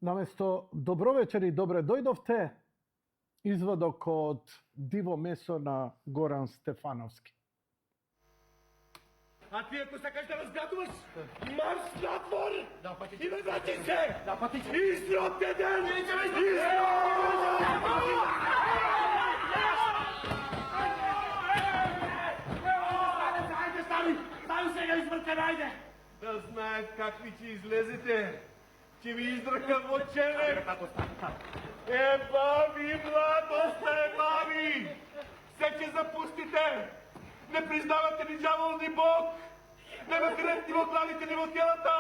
Наместо добро вечер и добре дојдовте, изводок од диво месо на Горан Стефановски. А ти ако сакаш да разгадуваш, марш надвор и не врати се! Изротте ден! Стави сега извртен, ајде! Да знаят какви ќе излезете. Ќе ви издръкам во череп. Баби, младост баби! Се ќе запустите! Не признавате ни дјавол, ни Бог! Нема крев ни во главите, ни во телата!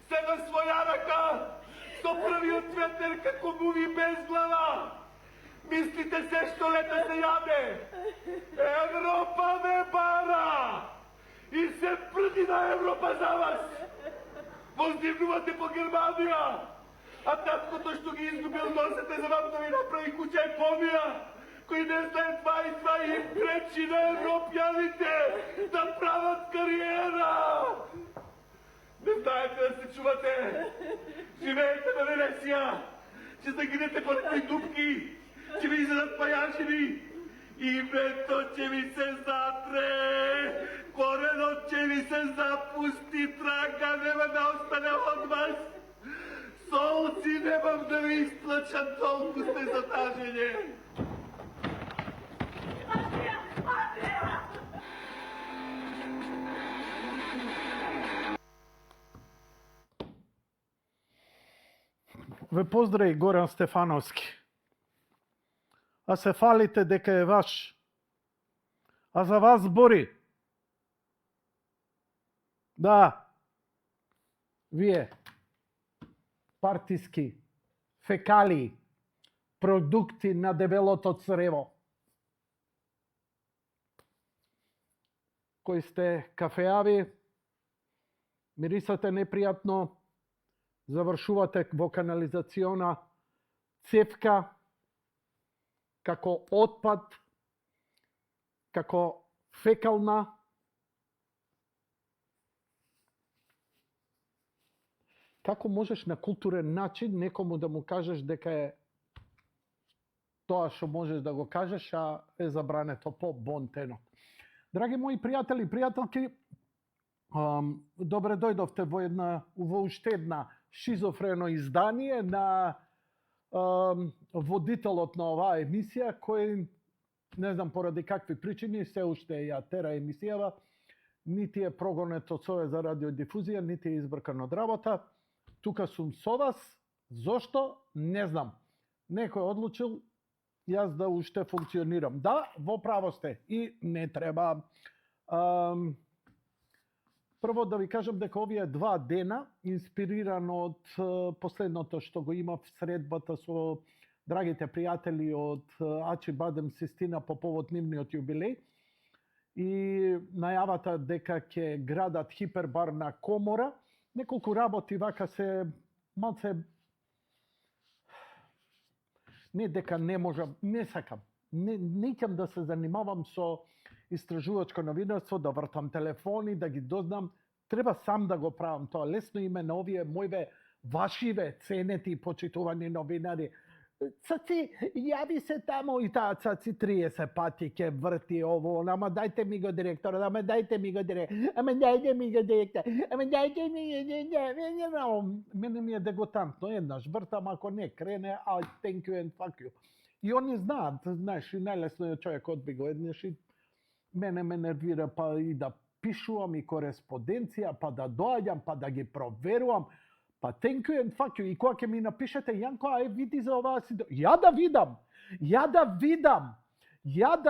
Седам своја рака! Со првиот цветер како муви без глава! Мислите се што лето се јаде! Европа ме бара! И се прди на Европа за вас! Воздивнувате по Германија! А таткото што ги изгубил носете за вам да ви направи куќа и помија! Кои не знае два и два и пречи на европјаните да прават кариера! Не знаете да се чувате! Живеете на Венеција! Ќе загинете по некои дупки! Ќе ви изедат пајачини! Името ќе ви се затре! Коренот ќе ви се запусти, трака нема да остане од вас! Солци немам да ви изплачам, толку сте затажење! Ве поздрави Горан Стефановски. А се фалите дека е ваш. А за вас збори. Да. Вие. Партиски. Фекалии. Продукти на дебелото црево. Кои сте кафеави. Мирисате непријатно. Завршувате во канализациона цевка, како отпад, како фекална. Како можеш на културен начин некому да му кажеш дека е тоа што можеш да го кажеш, а е забрането по бонтено. Драги мои пријатели и пријателки, добре дојдовте во уште една шизофрено издание на водителот на оваа емисија, кој, не знам поради какви причини, се уште ја тера емисијава, нити е прогонет од СОЕ за радиодифузија, нити е избркан од работа. Тука сум со вас. Зошто? Не знам. Некој одлучил јас да уште функционирам. Да, во право сте и не треба. Прво да ви кажам дека овие 2 дена, инспириран од последното што го имав средбата со драгите пријатели од Ачи Бадем Систина по повод нивниот јубилеј и најавата дека ќе градат хипербар на Комора, неколку работи вака се малце не дека не можам, не сакам. Не ќам да се занимавам со истражувачко новинарство, да вртам телефони, да ги дознам. Треба сам да го правам тоа. Лесно име на овие мојве вашиве ценети и почитувани новинари. Цаци, јави се тамо и таа цаци 30 пати ќе врти ово, ама дајте ми го директор, ама дајте ми го директор, ама дајте ми го директор, ама дајте ми го... Мене ми е деготантно, еднаш вртам, ако не крене, thank you and fuck you. И они знаат, знаеш, и најлесно е човек одби го еднаш и мене ме нервира па и да пишувам и кореспонденција, па да доаѓам, па да ги проверувам, па thank you and fuck you. И кога ќе ми напишете, Јанко, ај види за оваа си... Ја да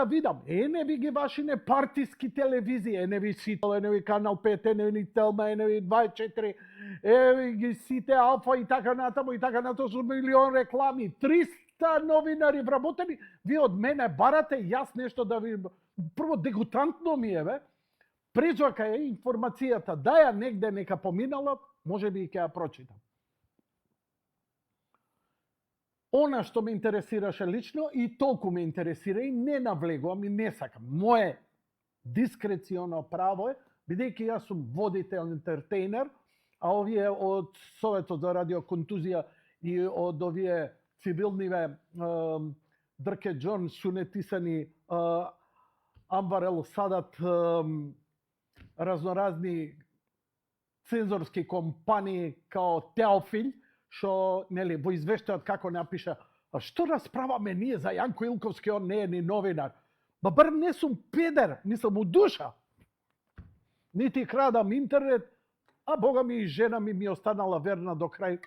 видам. Ене ви ги вашине партиски телевизии, ене ви Сител, ене ви Канал 5, ене ви Телма, ене ви 24, ене ги сите Алфа и така натаму, со милион реклами, 300 новинари вработени. Ви од мене барате, јас нешто да ви... Прво, дегутантно ми е, Презока е информацијата, да ја негде нека поминала, може би и ќе ја прочитам. Она што ме интересираше лично и толку ме интересира и не навлегувам и не сакам. Моje дискреционо право е, бидејќи јас сум водител, ентертейнер, а овие од Советот за радиоконтузија и од овие цивилниве Дрке Џон, Сунетисани, Анвар Ел Садат, разноразни цензорски компании као Теофил, што нели во извештајот како напиша: "А што расправаме ние за Јанко Илковски, он не е ни новинар." Ба бар не сум педер, мислам у душа. Нити крадам интернет, а бога ми и жена ми останала верна до крај.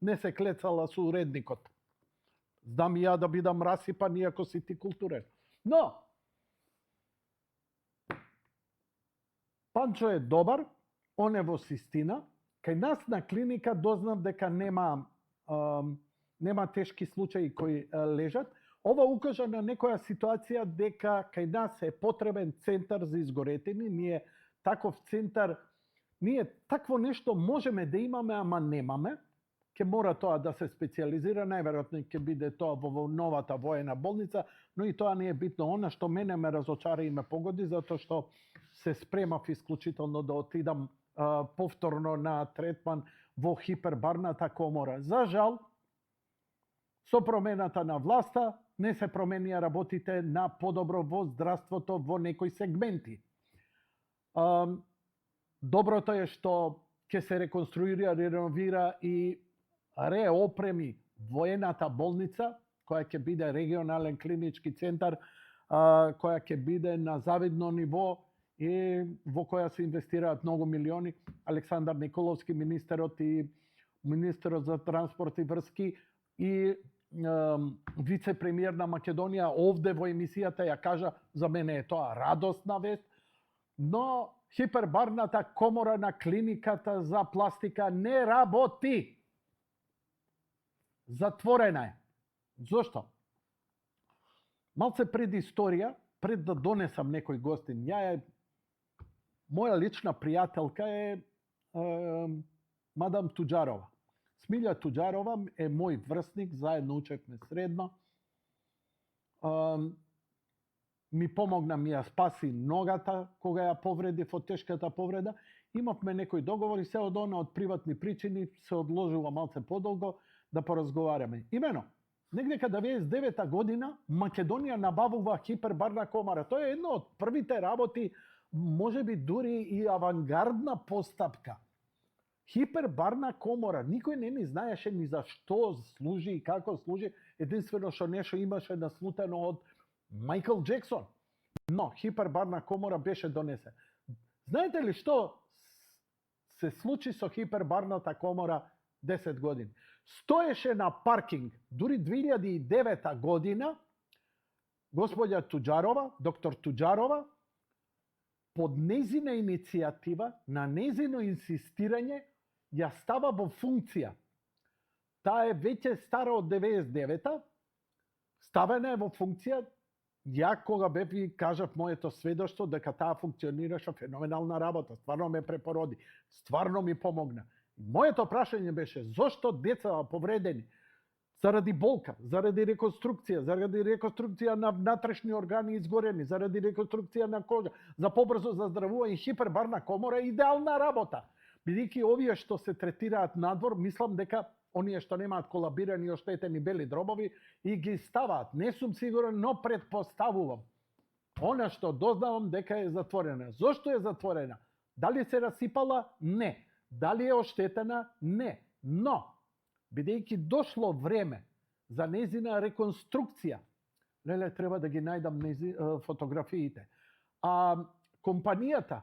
Не се клецала со уредникот. Знам и ја да бидам расипан, иако си ти културен. Но, Панчо е добар, он е во систина. Кај нас на клиника дознав дека нема тешки случаи кои лежат. Ова укажа на некоја ситуација дека кај нас е потребен центар за изгоретени. Ние таков центар, ние такво нешто можеме да имаме, ама немаме. Ке мора тоа да се специализира, најверојатно ќе биде тоа во новата воена болница, но и тоа не е битно. Она што мене ме разочара и ме погоди, затоа што се спремав исклучително да отидам повторно на третман во хипербарната комора. За жал, со промената на власта не се променија работите на подобро во здравството во некои сегменти. Доброто е што ќе се реконструира, реновира и реопреми воената болница, која ќе биде регионален клинички центар, која ќе биде на завидно ниво и во која се инвестираат многу милиони. Александар Николовски, министерот и министерот за транспорт и врски и вице-премиер на Македонија овде во емисијата ја кажа, за мене е тоа радосна вест, но хипербарната комора на клиниката за пластика не работи. Затворена е. Зошто? Малце пред историја, пред да донесам некој гостин, моја лична пријателка е мадам Туџарова. Смилја Туџарова е мој врсник, заедно учевме средно. Ми помогна, ми ја спаси ногата кога ја повредив од тешката повреда. Имавме некој договор и се од она од приватни причини се одложува малце подолго да поразговараме. Имено, негде каде 99-та година Македонија набавува хипербарна комара. Тоа е едно од првите работи, можеби дури и авангардна постапка. Хипербарна комора. Никој не ни знаеше ни за што служи и како служи. Единствено што нешто имаше наслутено од Майкл Джексон. Но хипербарна комора беше донесена. Знаете ли што се случи со хипербарната комора 10 години? Стоеше на паркинг, дури 2009 година, господја Туџарова, доктор Туџарова, под незина иницијатива, на незино инсистирање, ја става во функција. Таа е веќе стара од 99-та, ставена е во функција. Ја кога бев ви кажав моето сведоштво дека таа функционираше феноменална работа, стварно ме препороди, стварно ми помогна. Моето прашање беше зошто деца повредени заради болка, заради реконструкција на внатрешни органи изгорени, заради реконструкција на кожа, за побрзо заздравување, хипербарна комора е идеална работа. Бидејќи овие што се третираат надвор, мислам дека оние што немаат колабирани и оштетени бели дробови и ги ставаат. Не сум сигурен, но предпоставувам. Она што дознавам дека е затворена. Зошто е затворена? Дали се расипала? Не. Дали е оштетена? Не. Но, бидејќи дошло време за незина реконструкција, леле, треба да ги најдам фотографиите. А компанијата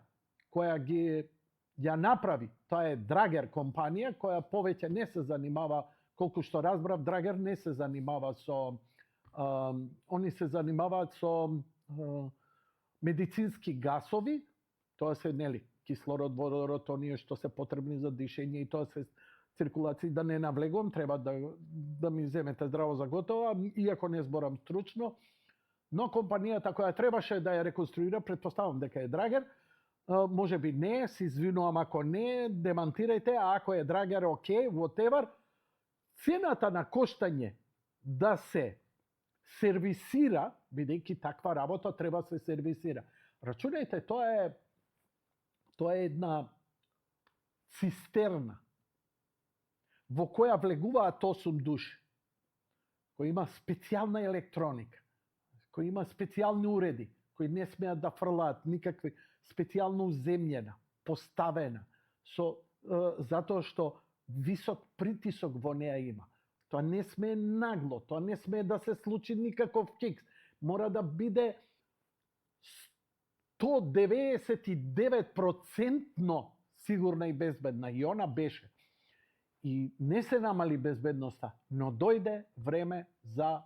која ги ја направи, тоа е Драгер компанија, која повеќе не се занимава, колку што разбрав, Драгер не се занимава со, они се занимаваат со медицински гасови, тоа се, нели, кислород, водород, оние што се потребни за дишење и тоа се циркулација, да не навлегувам, треба да ми земете здраво за готово, иако не зборам стручно, но компанијата која требаше да ја реконструира, предпоставам дека е Драгер, може би не, се извинувам ако не, демантирајте, а ако е Драгер, окей, whatever, цената на коштање да се сервисира, бидејќи таква работа треба се сервисира. Рачунајте, тоа е една цистерна. во која влегуваат 8 души, кој има специјална електроника, кој има специјални уреди, кои не смеат да фрлаат никакви, специјално земјена, поставена, затоа што висок притисок во неа има. Тоа не смее нагло, тоа не смее да се случи никаков кикс. Мора да биде 199% сигурна и безбедна. И она беше. И не се намали безбедноста, но дојде време за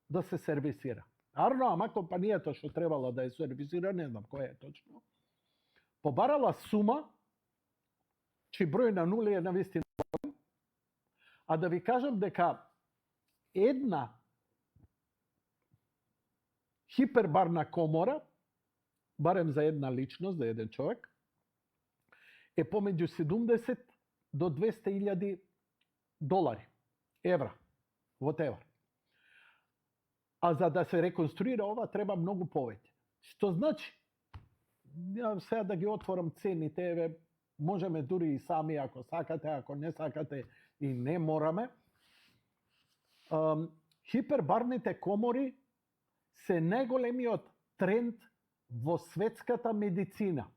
да се сервисира. Арно, ама компанијата што требала да ја сервисира, не знам која е точно, побарала сума, чиј број на нули е навистина. А да ви кажам дека една хипербарна комора, барем за една личност, за еден човек, е помеѓу 70 до 200.000 долари, евра, whatever. А за да се реконструира ова, треба многу повеќе. Што значи, ја сега да ги отворам цените, можеме дури и сами, ако сакате, ако не сакате и не мораме. Хипербарните комори се најголемиот тренд во светската медицина.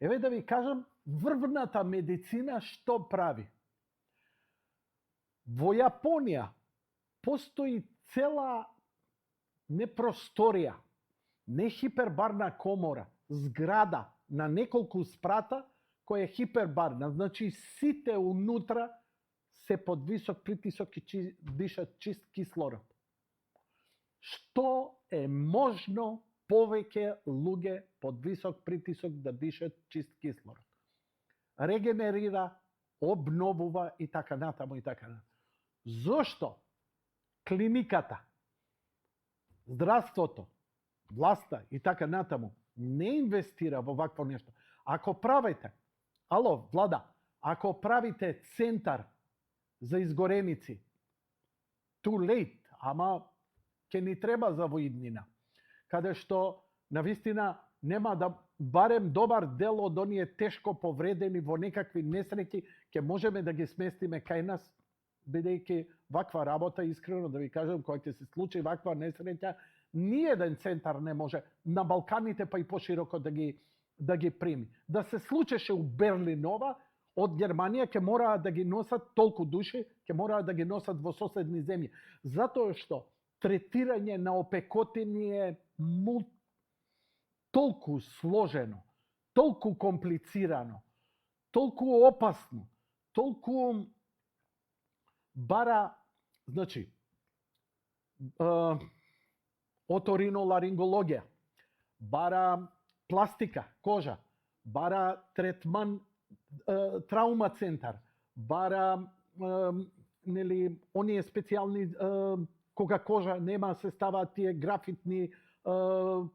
Еве да ви кажам, врвната медицина што прави. Во Јапонија постои цела не просторија, не хипербарна комора, зграда на неколку спрата која е хипербарна. Значи сите унутра се под висок притисок и дишат чист кислород. Што е можно повеќе луѓе под висок притисок да дишат чист кислород? Регенерира, обновува и така натаму и така натаму. Зошто клиниката, здравството, власта и така натаму не инвестира во вакво нешто? Ако правите, влада, ако правите центар за изгореници, too late, ама ќе ни треба за воиднина, каде што навистина нема да, барем добар дел од оние тешко повредени во некакви несреќи, ќе можеме да ги сместиме кај нас, бидејќи ваква работа, искрено да ви кажам, кога ќе се случи ваква несреќа, ниеден центар не може на Балканите па и пошироко да ги прими. Да се случеше у Берлин ова, од Германија ќе мораат да ги носат толку души, ќе мораат да ги носат во соседни земји. Затоа што третирање на опекотини е толку сложено, толку комплицирано, толку опасно, толку бара, значи, оториноларингологија, бара пластика, кожа, бара третман, траума центар, бара нели оние специјални кога кожа нема се ставаат тие графитни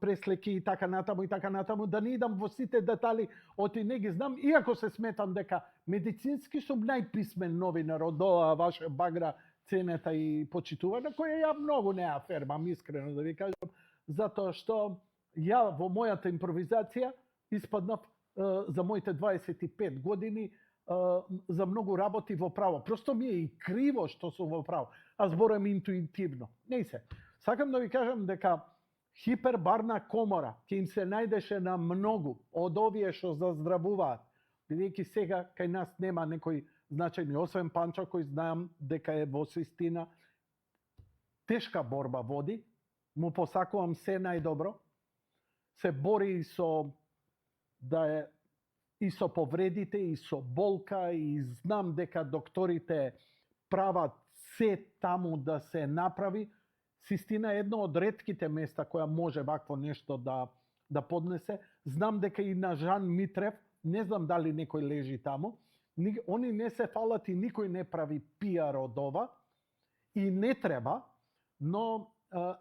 преслеки и така натаму, да не идам во сите детали, оти не ги знам, иако се сметам дека медицински сум најписмен новинар од оваа ваша багра ценета и почитувана, која ја многу не афермам, искрено да ви кажам, затоа што ја во мојата импровизација испаднав за моите 25 години за многу работи во право. Просто ми е и криво што сум во право. А зборам интуитивно. Не се. Сакам да ви кажам дека хипербарна комора ќе им се најдеше на многу од овие што заздравуваат, бидејќи сега кај нас нема некој значајни, освен Панчо, кој знаам дека е во Систина, тешка борба води, му посакувам се најдобро, се бори и со и со повредите, и со болка, и знам дека докторите прават се таму да се направи. Систина е едно од ретките места која може вакво нешто да поднесе. Знам дека и на Жан Митрев, не знам дали некој лежи таму, они не се фалат и никој не прави пиар од ова, и не треба, но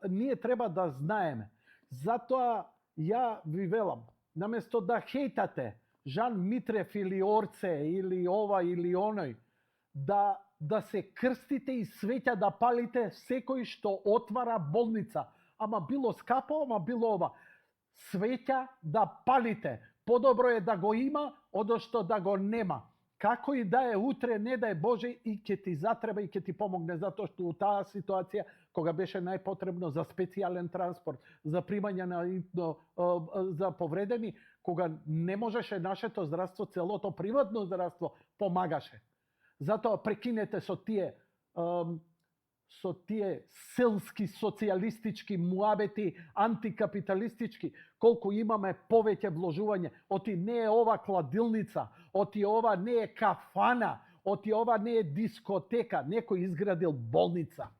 ние треба да знаеме. Затоа ја ви велам, наместо да хейтате Жан Митрев или Орце, или ова или оној, да се крстите и свеќа да палите секој што отвара болница. Ама било скапо, ама било ова. Свеќа да палите. Подобро е да го има, одошто да го нема. Како и да е утре, не дај Боже, и ќе ти затреба и ќе ти помогне, затоа што у таа ситуација, кога беше најпотребно за специјален транспорт, за примање за повредени, кога не можеше нашето здравство, целото приватно здравство, помагаше. Затоа прекинете со тие селски социјалистички муабети, антикапиталистички, колку имаме повеќе вложување. Оти не е ова кладилница, оти ова не е кафана, оти ова не е дискотека, некој изградил болница.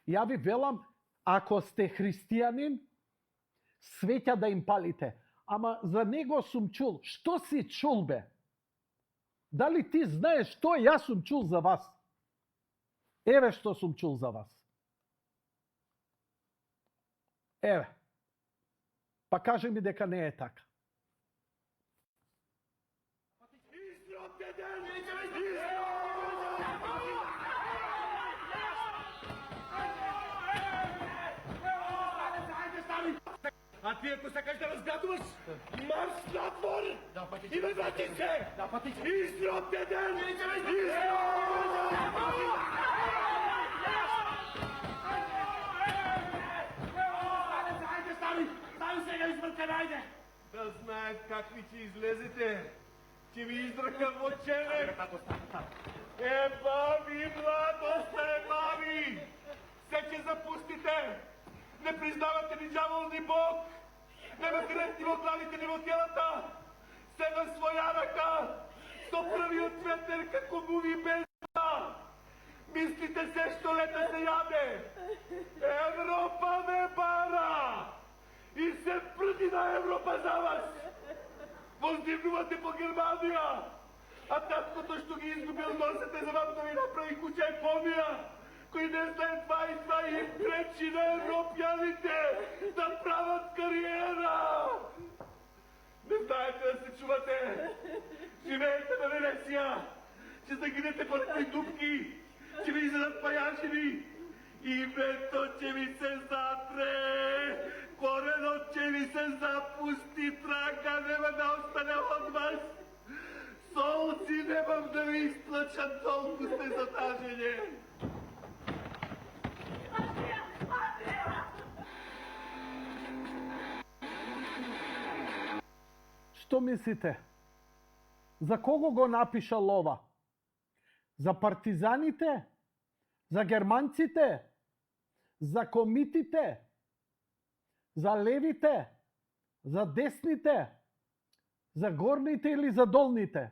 Ја ви велам, ако сте христијанин, свеќа да им палите. Ама за него сум чул. Што си чул, бе? Дали ти знаеш што јас сум чул за вас? Еве што сум чул за вас. Еве. Па кажи ми дека не е така. А ти ако сакаш да разгадуваш, марш надвор и ме врати се! Изротте ден! Стави сега измърка, найде! Да знаят какви ќе излезете. Ќе ви издръкам во челек. Баби, младост, баби! Се ќе запустите! Не признавате ни дјавол, ни Бог! Нема крев ни во главите, ни во телата! Седам своја рака! Со првиот ветер како муви безда! Мислите се што лета се јаде! Европа ме бара! И се прди на Европа за вас! Воздивнувате по Германија! А таткото што ги изгубил носете за вам да ви направи куќа и помија! Кои не знаят два и два им пречи на европјаните да прават кариера. Не знаете да се чувате. Живеете на Венеција. Ќе загинете по некои дупки. Ќе ви изедат пајачини. Името ќе ви се затре. Коренот ќе ви се запусти. Трака нема да остане од вас. Солци немам да ви изплачам, толку сте затажење. Што мислите? За кого го напишал ова? За партизаните? За германците? За комитите? За левите? За десните? За горните или за долните?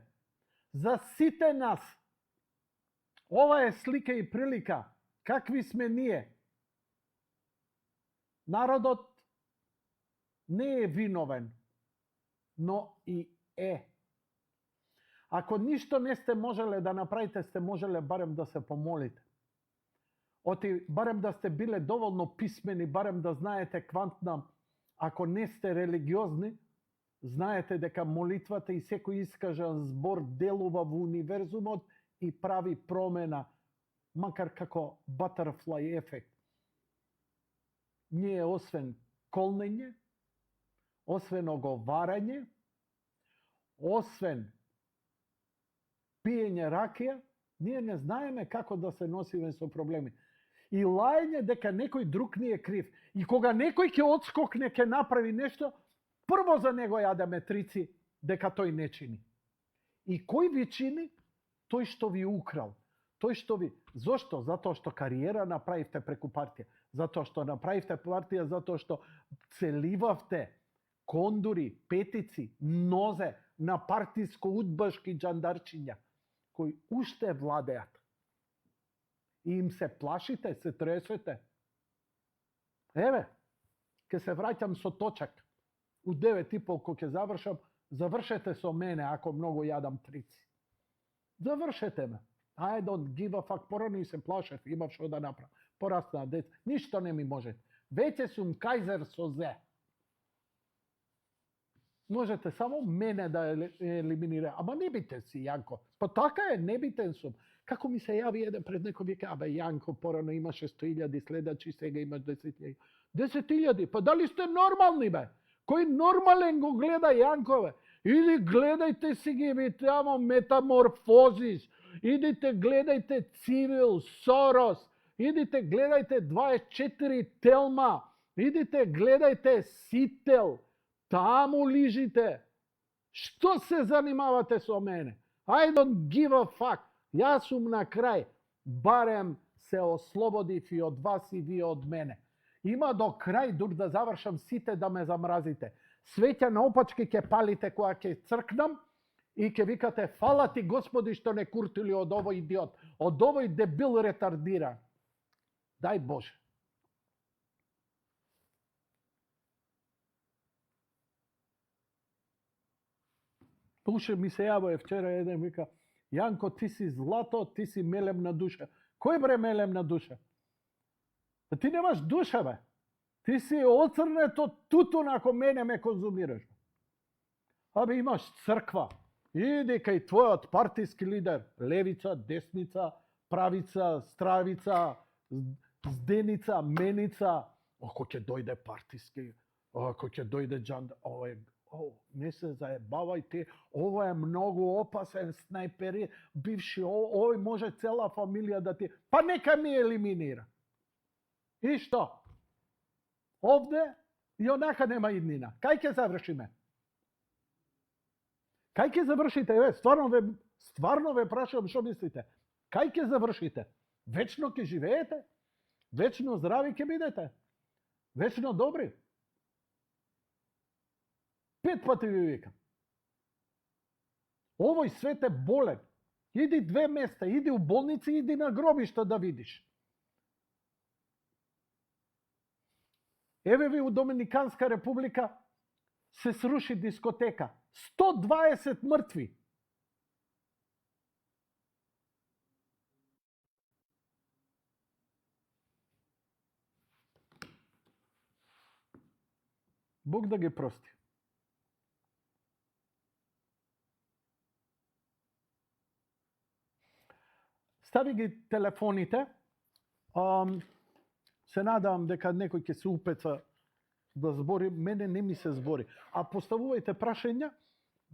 За сите нас. Ова е слика и прилика. Какви сме ние? Народот не е виновен, но и е. Ако ништо не сте можеле да направите, сте можеле барем да се помолите. Оти барем да сте биле доволно писмени, барем да знаете квантна, ако не сте религиозни, знаете дека молитвата и секој искажан збор делува во универзумот и прави промена, макар како butterfly ефект. Ние освен колнење, освен оговарање, освен пиење ракија, ние не знаеме како да се носиме со проблеми. И лајање дека некој друг ни е крив. И кога некој ќе одскокне, ќе направи нешто, прво за него јадеме трици дека тој не чини. И кој ви чини? Тој што ви украл. Тој што ви... Зошто? Затоа што кариера направивте преку партија. Затоа што направивте партија, затоа што целивавте кондури, петици, нозе на партиско-удбашки джандарчиња, кои уште владеат. И им се плашите, се тресете. Еве, ќе се враќам со точак. У 9:30 кога ќе завршам, завршете со мене ако многу јадам трици. Завршете ме. I don't give a fuck. Порано се плашев, имав што да направам. Порасна деца, ништо не ми може. Веќе сум кајзер со зе. Можете само мене да елиминира. Ама не бите си, Јанко. Па така е, не битен сум. Како ми се јави еден пред некој вика, абе Јанко, порано имаше 100.000 следачи, сега имаш 10.000. 10.000? Па дали сте нормални, бе? Кој нормален го гледа Јанкове? Иди гледајте си ги тамо Метаморфозис, идите гледајте Цивил, Сорос, идите гледајте 24 Телма, идите гледајте Сител, таму лижите. Што се занимавате со мене? I don't give a fuck. Јас сум на крај. Барем се ослободив и од вас и вие од мене. Има до крај, дур да завршам сите да ме замразите. Свеќа наопачки ќе палите кога ќе цркнам и ќе викате фала ти Господи што не куртили од овој идиот, од овој дебил ретардира. Дај Боже. Уште ми се јавува вчера еден вика, Јанко, ти си злато, ти си мелем на душа. Кој бре мелем на душа? Ти немаш душа, бе. Ти си оцрнет од тутун ако мене ме конзумираш. Абе имаш црква. Иди кај твојот партиски лидер. Левица, десница, правица, стравица, зденица, меница. Ако ќе дојде партиски, ако ќе дојде джанда, не се заебавајте, ова е многу опасен снајпер, бивши, овој може цела фамилија да ти... Па нека ми елиминира. И што? Овде и онака нема иднина. Кај ќе завршиме? Кај ќе завршите? Стварно ве прашувам што мислите. Кај ќе завршите? Вечно ќе живеете? Вечно здрави ќе бидете? Вечно добри? 5 пати ви викам. Овој свет е болен. Иди 2 места, иди у болници, иди на гробишта да видиш. Еве ви у Доминиканска република се сруши дискотека. 120 мртви. Бог да ги прости. Стави ги телефоните. Се надавам дека некој ќе се упеца да збори. Мене не ми се збори. А поставувајте прашања,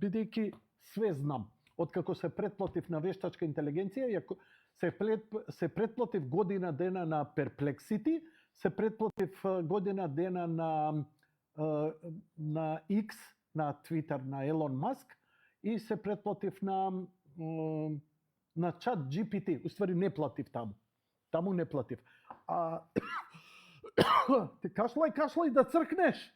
бидејќи све знам. Откако се претплатив на вештачка интелигенција, се претплатив година дена на Perplexity, се претплатив година дена на X, на Twitter, на Елон Маск, и се претплатив на чат GPT. Уствари не платив таму. Таму не платив. Ти кашлај да цркнеш.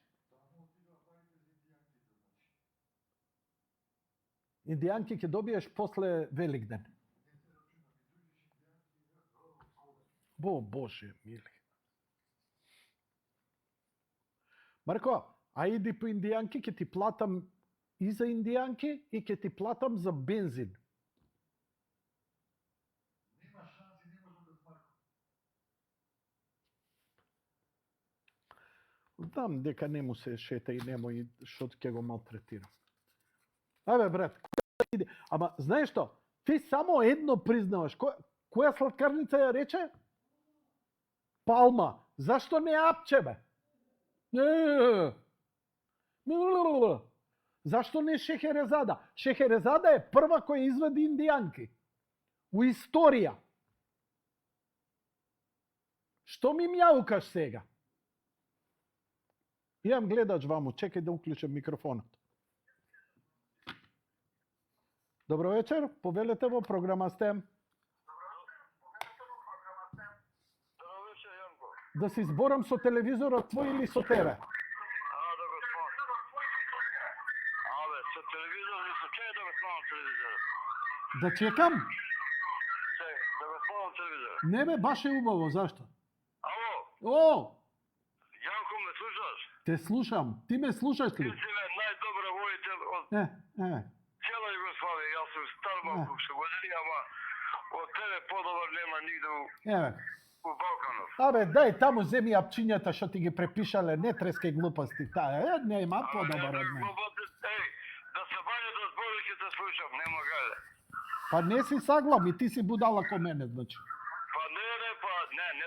Индијанки ќе добиеш после Великден. Боже мили. Марко, ајди по индијанки, ќе ти платам и за индијанки и ќе ти платам за бензин. Знам дека не му се шета и немо и што ќе го малтретира. Абе, брат, иде. Ама, знаеш што? Ти само едно признаваш. Која сладкарница ја рече? Палма. Зашто не Апче, бе? Зашто не Шехерезада? Шехерезада е прва која извади индијанки. У историја. Што ми мјаукаш сега? Имам гледач ваму, чекај да уклучам микрофонот. Добро вечер, повелете во програма сте. Добро вечер, Јанко. Да се изборам со телевизорот твој или со тебе? Да го смам. Абе, со телевизор или со чеј да го смам телевизорот? Да чекам? Чеј, да го смам телевизорот. Не бе, баш е убаво, зашто? Ало, О, Јанко, ме слушаш? те слушам. Ти ме слушаш Ти ли? си ме најдобра војтел од цела Југославија. Јас сум стар малку што години, ама од тебе подобар нема нигде у Балканов. Абе, дај таму земи апчињата што ти ги препишале, не трескај глупости. Нема подобар од мене. Еј, да се баје да збори ќе те слушам, нема гаде. Па не си саглам и ти си будала ко мене, значи. Па не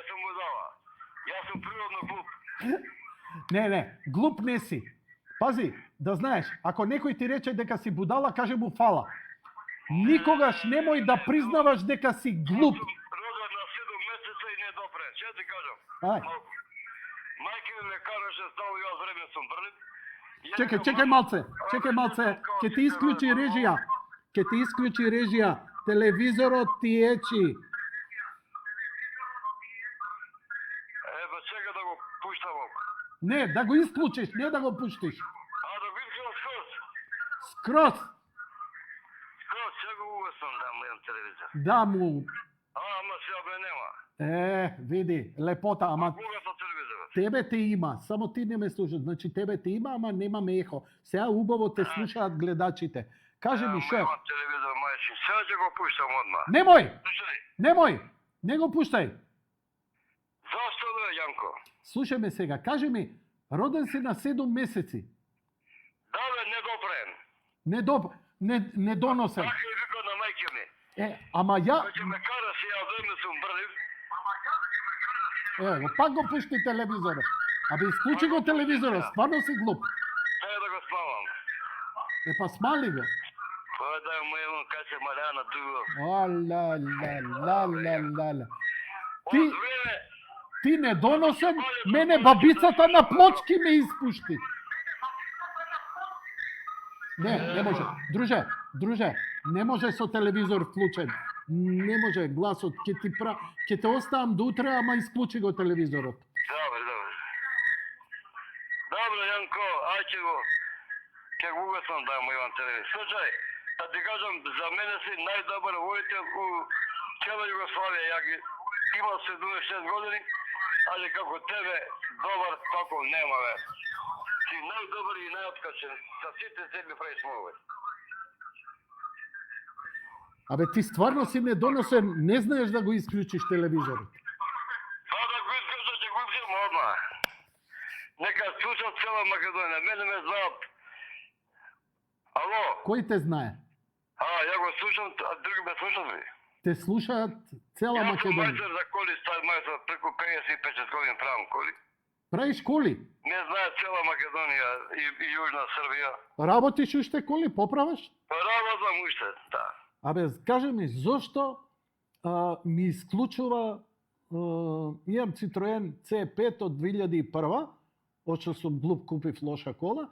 сум будала. Јас сум природно глуп. Не, глуп не си. Пази, да знаеш, ако некој ти рече дека си будала, каже му фала. Никогаш немој да признаваш дека си глуп. Роден на 7 месеца и не допрен. Ще ти кажам. Ај. Мајка ми ме караше стало, јас време сум брлив. Чекај малце. Ќе ти исклучи режија. Телевизорот ти ечи. Ева, чека да го пуштам око. Не, да го исклучиш, не да го пуштиш. А да го искам скроз. Скроз. Скроз, че го увесам да му имам телевизор. Да му. Ама сега бе нема. Види, лепота, ама Кога са телевизорот? тебе те има, само ти не ме слушаш. Значи тебе те има, ама немаме ехо. Сега убаво те слушаат гледачите. Кажи ми, шеф. Имам телевизор, мајчин. Сега ќе го пуштам одма. Немој, не го пуштај. Зашто бе, Јанко? Слушај ме сега, кажи ми, роден си на 7 месеци. Да бе, Недоносен. Така и вика на мајке ми. Ама ја... Кој ќе ме кара си, ја време сум брлив. Пак го пушти телевизорот. Абе, исклучи го телевизорот, стварно си глуп. Сега да го смалам. Па смали го. Тоа да му имам кај се Маријана дуго. Ти недоносен, мене бабицата на плочки ме испушти. Не може. Друже, не може со телевизор вклучен. Не може, гласот ќе те оставам до утре, ама исклучи го телевизорот. Добре, Јанко, ајде ќе го увесам да му имам телевизор. Слушај, да ти кажам, за мене си најдобар војтел у цела Југославија. Ја ги имал 76 години, али како тебе, добар како нема, бе. Си најдобар и најоткачен. За сите себе правиш мој. Абе, ти стварно си недоносен, не знаеш да го исклучиш телевизорот. Па да го исклучиш, ќе го взема одма. Нека слушат цела Македонија. Мене ме знаат. Ало? Кој те знае? Ја го слушам, а други ме слушат ли? Те слушаат цела Македонија. Јас сум мајстор за коли, стар мајстор, преку 55 години правам коли. Правиш коли? Не знае цела Македонија и Јужна Србија. Работиш уште коли, поправаш? Работам уште, да. Абе, кажи ми, зошто ми исклучува, имам Citroen C5 од 2001, очто сум глуп, купив лоша кола,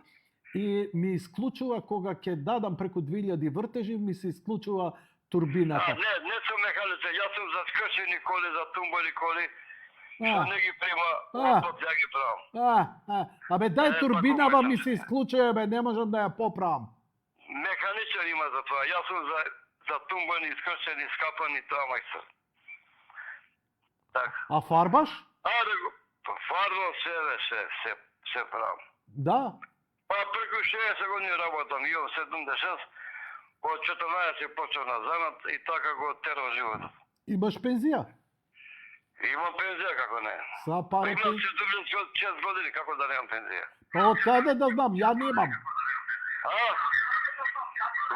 и ми исклучува кога ќе дадам преку 2000 вртежи, ми се исклучува турбината. Не сум механица, јас сум за скршени коли, за тумболи коли, што не ги прима, отпад ја ги правам. Абе, дај турбинава ми се исклучува, бе, не можам да ја поправам. Механичар има за тоа, јас сум за тумбани, скршени, скапани, тоа мајстор. Така. А фарбаш? Фарбам се правам. Да? Па преку 60 години работам, имам 76, од 14 почнав на занат и така го терам животот. Имаш пензија? Имам пензија, како не. Са парите? Имам 6 години, како да немам пензија. Па од каде да знам, ја немам.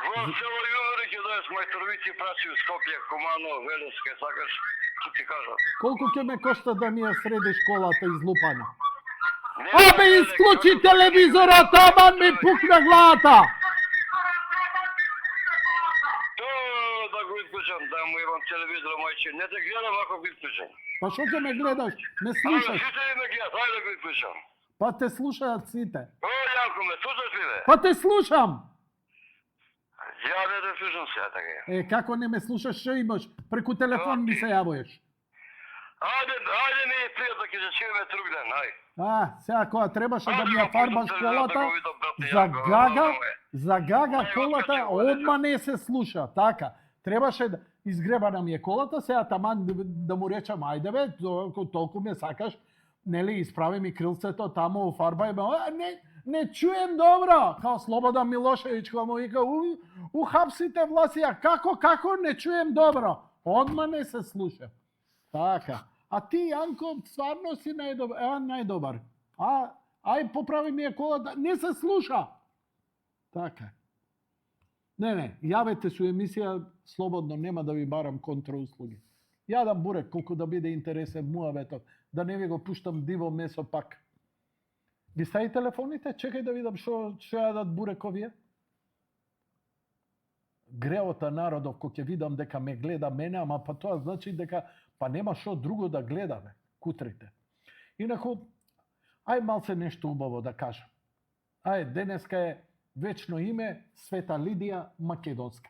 Во село Јувери ќе дојдеш мајсторовици, прачи у Скопје, Кумано, Велеске, сакаш, ќе ти кажам. Колку ќе ме кошта да ми ја средиш колата излупана? Абе, исклучи телевизорот, аман ми пукна главата! Да го исклучам, да му имам телевизор, мајче. Не те гледам ако го исклучам. Па шо ќе ме гледаш? Не слушаш? Сите ли ме гледат, ајде да го исклучам. Па те слушаат сите. Јанко, ме слушаш ли бе? Па те слушам! Ја не те слушам сега така. Како не ме слушаш, шо имаш? Преку телефон ми се јавуваш. Ајде ми пријатно, ќе се чуеме друг ден, ај. Сега кога требаше да ми ја фарбаш колата, за гага колата одма не се слуша, така. Требаше да изгребана ми е колата, сега таман да му речам, ајде бе, толку ме сакаш, нели, исправи ми крилцето таму, фарбај ме, не чуем добро, као Слободан Милошевиќ, која му вика, ухапсите власија, како не чуем добро, одма не се слуша. Така. А ти, Јанко, стварно си најдобар. Ај, поправи ми е колата. Не се слуша. Така. Не, јавете со емисија слободно, нема да ви барам контрауслуги. Јадам бурек, колку да биде интересен муаветот, да не ви го пуштам диво месо пак. Ги стаи телефоните, чекај да видам што јадат бурековие. Греота народов, кој ќе видам дека ме гледа мене, ама па тоа значи дека па нема што друго да гледаме, кутрите. Инаку, ај малце нешто убаво да кажам. Ај, денеска е вечно име Света Лидија Македонска.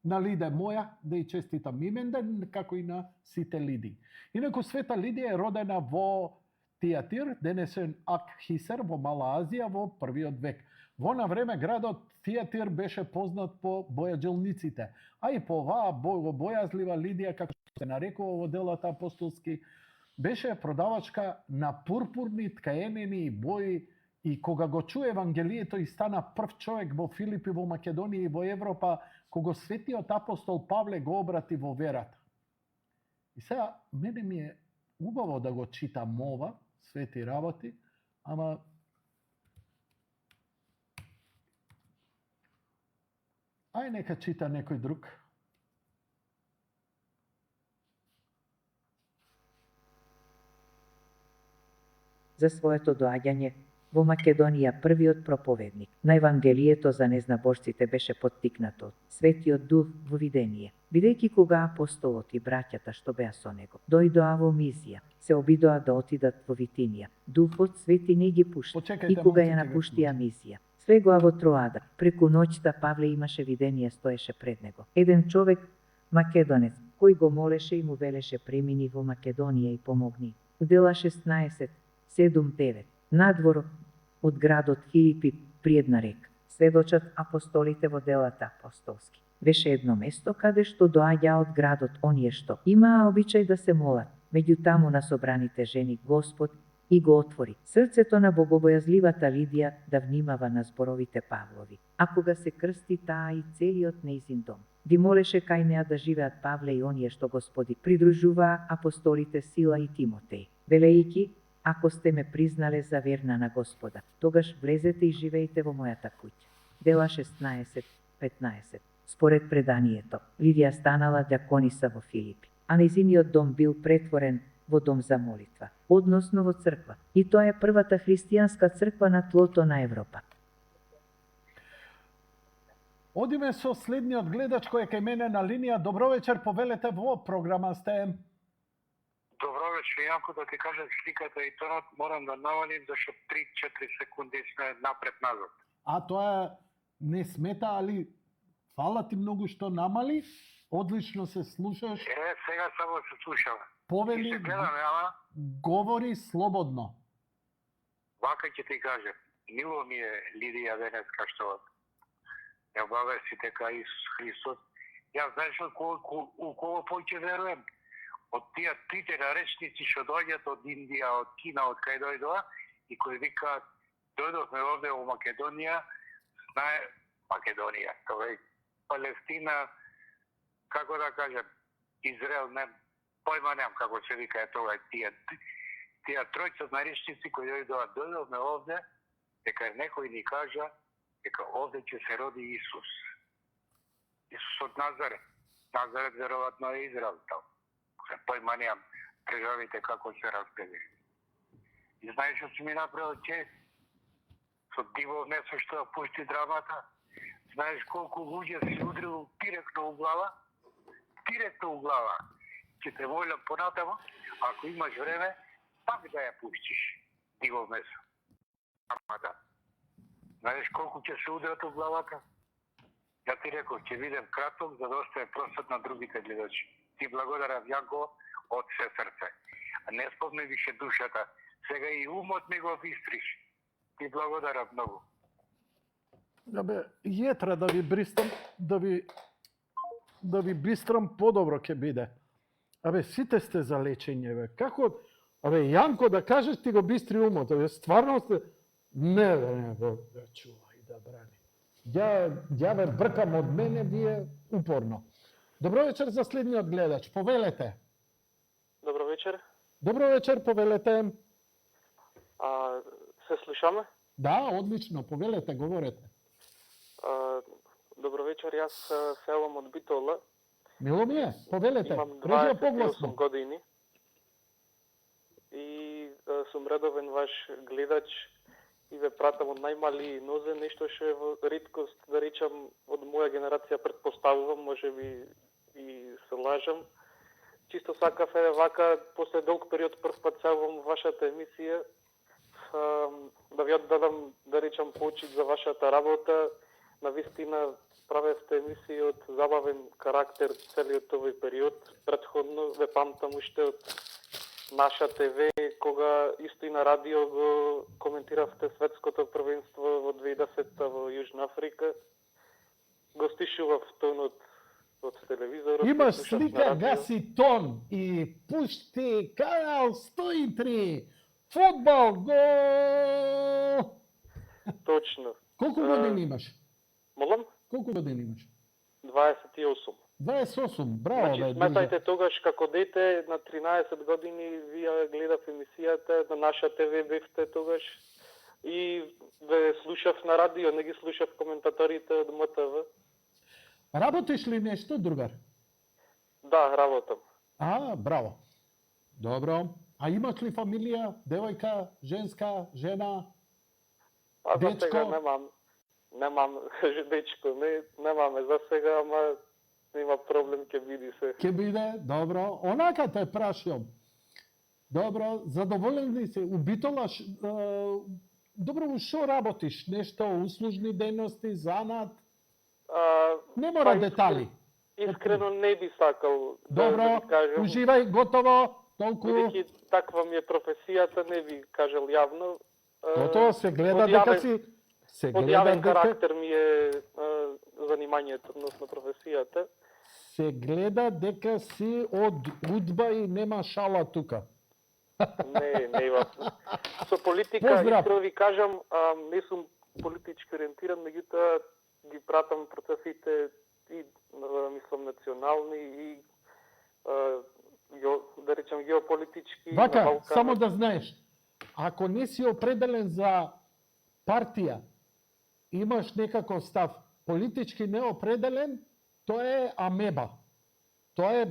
На Лиде моја, да и честитам именден, како и на сите Лиди. Инаку Света Лидија е родена во Тиатир, денесен Акхисер во Мала Азија во првиот век. Во на време градот Тиатир беше познат по бојаџелниците, а и по оваа богобојазлива Лидија, како се нарекува во делата апостолски, беше продавачка на пурпурни ткаенени и бои и кога го чуе Евангелието и стана прв човек во Филипи, во Македонија и во Европа, кога светиот апостол Павле го обрати во верата. И сега, мене ми е убаво да го читам ова, свети работи, ама ај нека чита некој друг. За своето доаѓање во Македонија првиот проповедник на Евангелието за незнабожците беше поттикнат од Светиот Дух во видение. Бидејќи кога апостолот и браќата што беа со него дојдоа во Мизија, се обидоа да отидат во Витинија. Духот Свети не ги пушти. Почекајте И кога ја малце, ќе напуштија Мизија, слегоа во Троада. Преку ноќта Павле имаше видение, стоеше пред него еден човек македонец, кој го молеше и му велеше премини во Македонија и помогни. Дела 16, 7-9. Надвор од градот Филипи при една река, сведочат апостолите во делата апостолски. Беше едно место каде што доаѓа од градот оние што имаа обичај да се молат. Меѓу таму на собраните жени Господ и го отвори срцето на богобојазливата Лидија да внимава на зборовите Павлови. А кога се крсти таа и целиот нејзин дом, ги молеше кај неа да живеат Павле и оние што Господи придружуваа апостолите Сила и Тимотеј, велејќи: ако сте ме признале за верна на Господа, тогаш влезете и живеете во мојата куќа. Дела 16:15. Според преданието, Лидија станала дјакониса во Филипи, а нејзиниот дом бил претворен во дом за молитва, односно во црква. И тоа е првата христијанска црква на тлото на Европа. Одиме со следниот гледач кој е кај мене на линија. Добро вечер, повелете, во програма сте. Добро вечер, Јанко, да ти кажам сликата и тонот морам да навалим, зашто 3-4 секунди сме напред-назад. А тоа не смета, али фала ти многу што намали. Одлично се слушаш. Сега само се слушаме. Повели, И се гледаме, ама говори слободно. вака ќе ти кажем. Мило ми е Лидија денеска што ја обавести дека Исус Христос. Јас знаеш у кого поќе веруем? Од тие трите наречници што доаѓаат од Индија, од Кина, од кај дојдоа и кои викаат: дојдовме овде во Македонија, знае Македонија, тоа е Палестина, како да кажем, Израел, не појма немам како се вика тоа, тие тројца наречници кои дојдовме овде, дека некој ни кажа дека овде ќе се роди Исус. Исус од Назарет. Назарет веројатно е Израел таму. Се појма немам државите како се распредели. И знаеш што си ми направил чест? Со диво месо што ја пушти драмата. Знаеш колку луѓе си удрил директно у глава? Директно у глава. Ќе те молам понатаму, ако имаш време, пак да ја пуштиш диво месо. Драмата. Знаеш колку ќе се удрат у главата? Ја ти реков, ќе видам краток, за да остане простат на другите гледачи. Ти благодарам, Јанко, од се срце. А не спомни више душата. Сега и умот ми го бистриш. Ти благодарам многу. Абе, јетра да ви бристам, да ви бистрам подобро ќе биде. Абе, сите сте за лечење, бе. Како, абе, Јанко, да кажеш ти го бистри умот, абе, стварно сте... Не, бе, чувај да брани. Ја ве бркам од мене, вие упорно. Добро вечер за следниот гледач, повелете. Добро вечер. Добро вечер, повелете. Се слушаме? Да, одлично, повелете, говорете. Добро вечер, јас се јавам од Битола. Мило ми е, повелете. Имам Режи 28 погласно. години и сум редовен ваш гледач и ве пратам од најмали нозе, нешто ше во риткост, да речам, од моја генерација предпоставувам, може би и се лажам. Чисто сакав вака, после долг период прв пат сеувам вашата емисија, да ви оддадам, да речам, почит за вашата работа. Навистина правевте емисии од забавен карактер целиот овој период. Претходно ве памтам уште од Наша ТВ, кога исто и на радио го коментиравте светското првенство во 2010 во Јужна Африка. Го стишував тонот од телевизорот. Имаш слушав на слика, радио. гаси тон и пушти канал 103. Фудбал, гол! Точно. Колку години имаш? Молам? Колку години имаш? 28. 28, браво, Значи, бе. сметајте тогаш како дете на 13 години вие гледав емисијата, на Наша ТВ бевте тогаш и ве слушав на радио, не ги слушав коментаторите од МТВ. Работиш ли нешто, другар? Да, работам. Браво. Добро. А имаш ли фамилија, девојка, женска, жена? А за Дечко? сега немам дечко, немаме за сега, ама нема проблем, ќе биде се. Ке биде, добро. Онака те прашувам. Добро, задоволен ли си? У Битола, добро, у шо работиш? Нешто, услужни дејности, занат? Не мора детали. Искрено не би сакал Добро, да ви кажам. уживај, готово, толку. Бидејќи таква ми е професијата, не би кажал јавно. Готово, се гледа од дека јавен- си... Се Од гледа јавен дека... карактер ми е занимањето, односно професијата. Се гледа дека си од удба и нема шала тука. Не има. Со политика, Поздрав. искрено ви кажам, не сум политички ориентиран, меѓутоа ги пратам процесите и, мислам, национални и, да речем, геополитички. на Вака, Балканот. само да знаеш, ако не си определен за партија, имаш некаков став, политички неопределен, тоа е амеба. Тоа е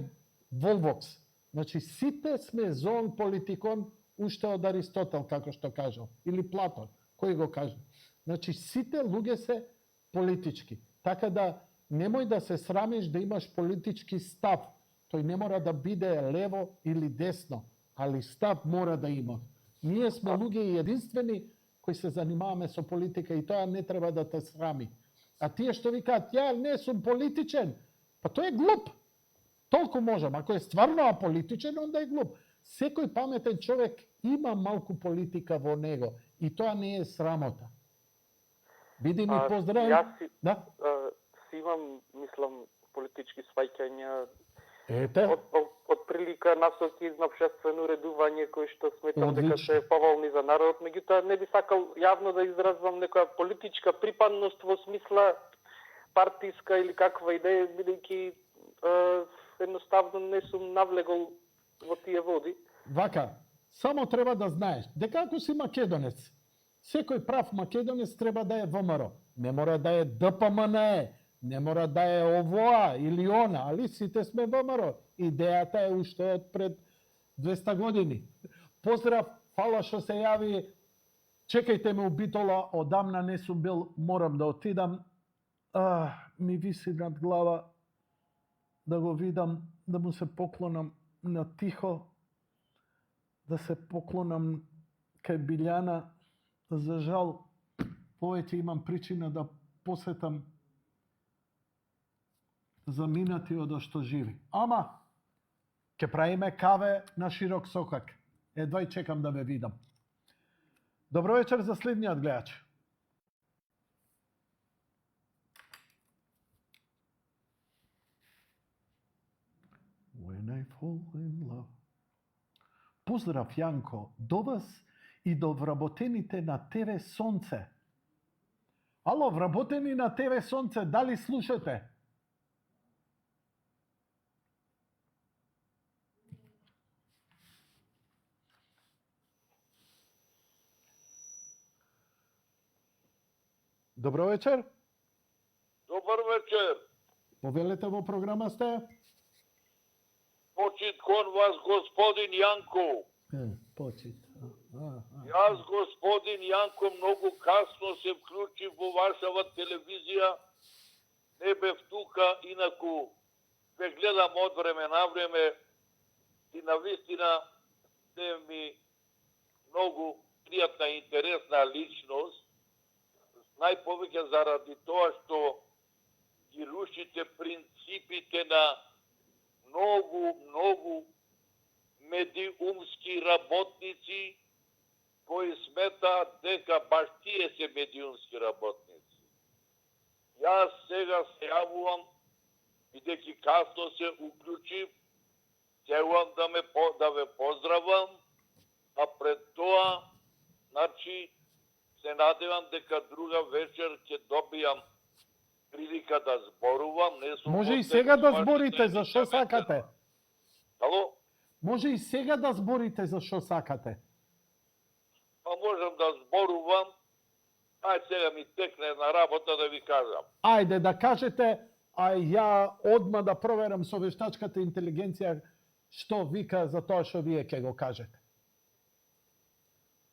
волвокс. Значи, сите сме зон политикон, уште од Аристотел, како што кажал, или Платон, кој го кажа. Значи, сите луѓе се политички. Така да, немој да се срамиш да имаш политички став. Тој не мора да биде лево или десно, али став мора да има. Ние сме луѓе единствени кои се занимаваме со политика и тоа не треба да те срами. А тие што викаат, ја не сум политичен, па тоа е глуп. Толку можам. Ако е стварно аполитичен, онда е глуп. Секој паметен човек има малку политика во него и тоа не е срамота. Биди ми поздравен. Јас си, Да? си имам, мислам, политички сваќања Ете, од прилика насоки на општествено уредување кои што сметам дека Одлично. се поволни за народот, меѓутоа не би сакал јавно да изразвам некоја политичка припадност во смисла партиска или каква идеја, бидејќи едноставно не сум навлегол во тие води. вака, само треба да знаеш, дека ако си македонец, секој прав македонец треба да е ВМРО. Не мора да е ДПМНЕ, не мора да е ОВОА или она, али сите сме ВМРО. Идејата е уште од пред 200 години. Поздрав, фала што се јави. Чекајте ме у Битола, одамна не сум бил, морам да отидам. Ми виси над глава да го видам, да му се поклонам на тихо, да се поклонам кај Билјана. За жал, повеќе имам причина да посетам заминатиот што живи. Ама, ќе правиме каве на широк сокак. Едва и чекам да ве видам. Добро вечер за следниот гледач. When I fall in love. Поздрав, Јанко, до вас и до вработените на ТВ Сонце. Ало, вработени на ТВ Сонце, дали слушате? Добро вечер. Добар вечер. Повелете во програма сте? Почит кон вас, господин Јанко. Почит. Јас, господин Јанко, многу касно се вклучив во вашава телевизија. Не бев тука, инаку ве гледам од време на време и навистина сте ми многу пријатна и интересна личност. Најповеќе заради тоа што ги рушите принципите на многу медиумски работници кои сметаат дека баш тие се медиумски работници. Јас сега се јавувам, бидејќи касно се уклучив, ќелувам да ве поздравам, а пред тоа, значи, се надевам дека друга вечер ќе добијам прилика да зборувам. Не сум Може и од сега да вашите зборите за што иницијативи. сакате. Ало? Може и сега да зборите за што сакате. Па можам да зборувам. Ајде сега ми текне една работа да ви кажам. Ајде да кажете, а ја одма да проверам со вештачката интелигенција што вика за тоа што вие ќе го кажете.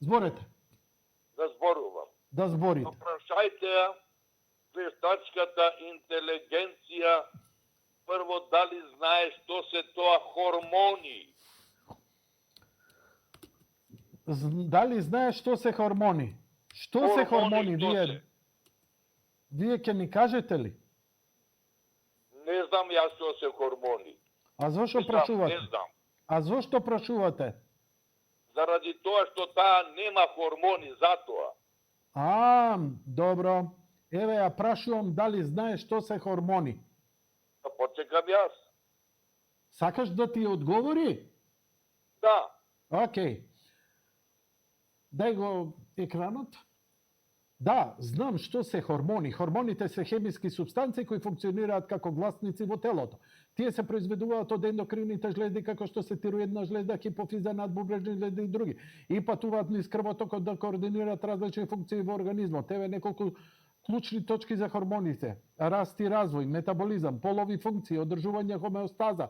Зборете, Да зборувам. да зборите. Прашајте ја вештачката интелигенција прво дали знае што се тоа хормони. Дали знаеш што се хормони? Што се хормони? што се? Вие ќе ни кажете ли? Не знам јас што се хормони. А зошто Не прашувате? знам. А зошто прашувате? Заради тоа што таа нема хормони, затоа. А, добро. Еве ја прашувам дали знаеш што се хормони. Да почекам јас. Сакаш да ти одговори? Да. Океј. Дај го екранот. Да, знам што се хормони. Хормоните се хемиски супстанции кои функционираат како гласници во телото. Тие се произведуваат од ендокрините жлезди како што се тироидна жлезда, хипофиза, надбубрежни жлезди и други. И патуваат низ крвотокот да координираат различни функции во организмот. Еве неколку клучни точки за хормоните: раст и развој, метаболизам, полови функции, одржување хомеостаза,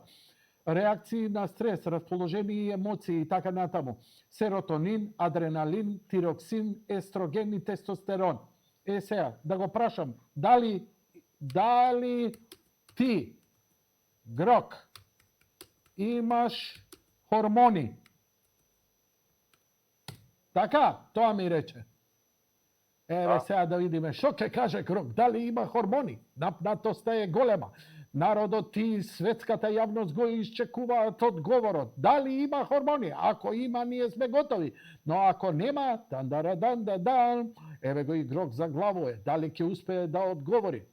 реакции на стрес, расположение и емоции и така натаму. Серотонин, адреналин, тироксин, естроген и тестостерон. Сега, да го прашам, дали ти, Грок, имаш хормони? Така, тоа ми рече. Еве сега да видиме што ќе каже Грок, дали има хормони? Напнатоста е голема. Народот и светската јавност го исчекуваат одговорот. Дали има хормони? Ако има, ние сме готови. Но ако нема, еве го и Грок заглавува. Дали ќе успее да одговори?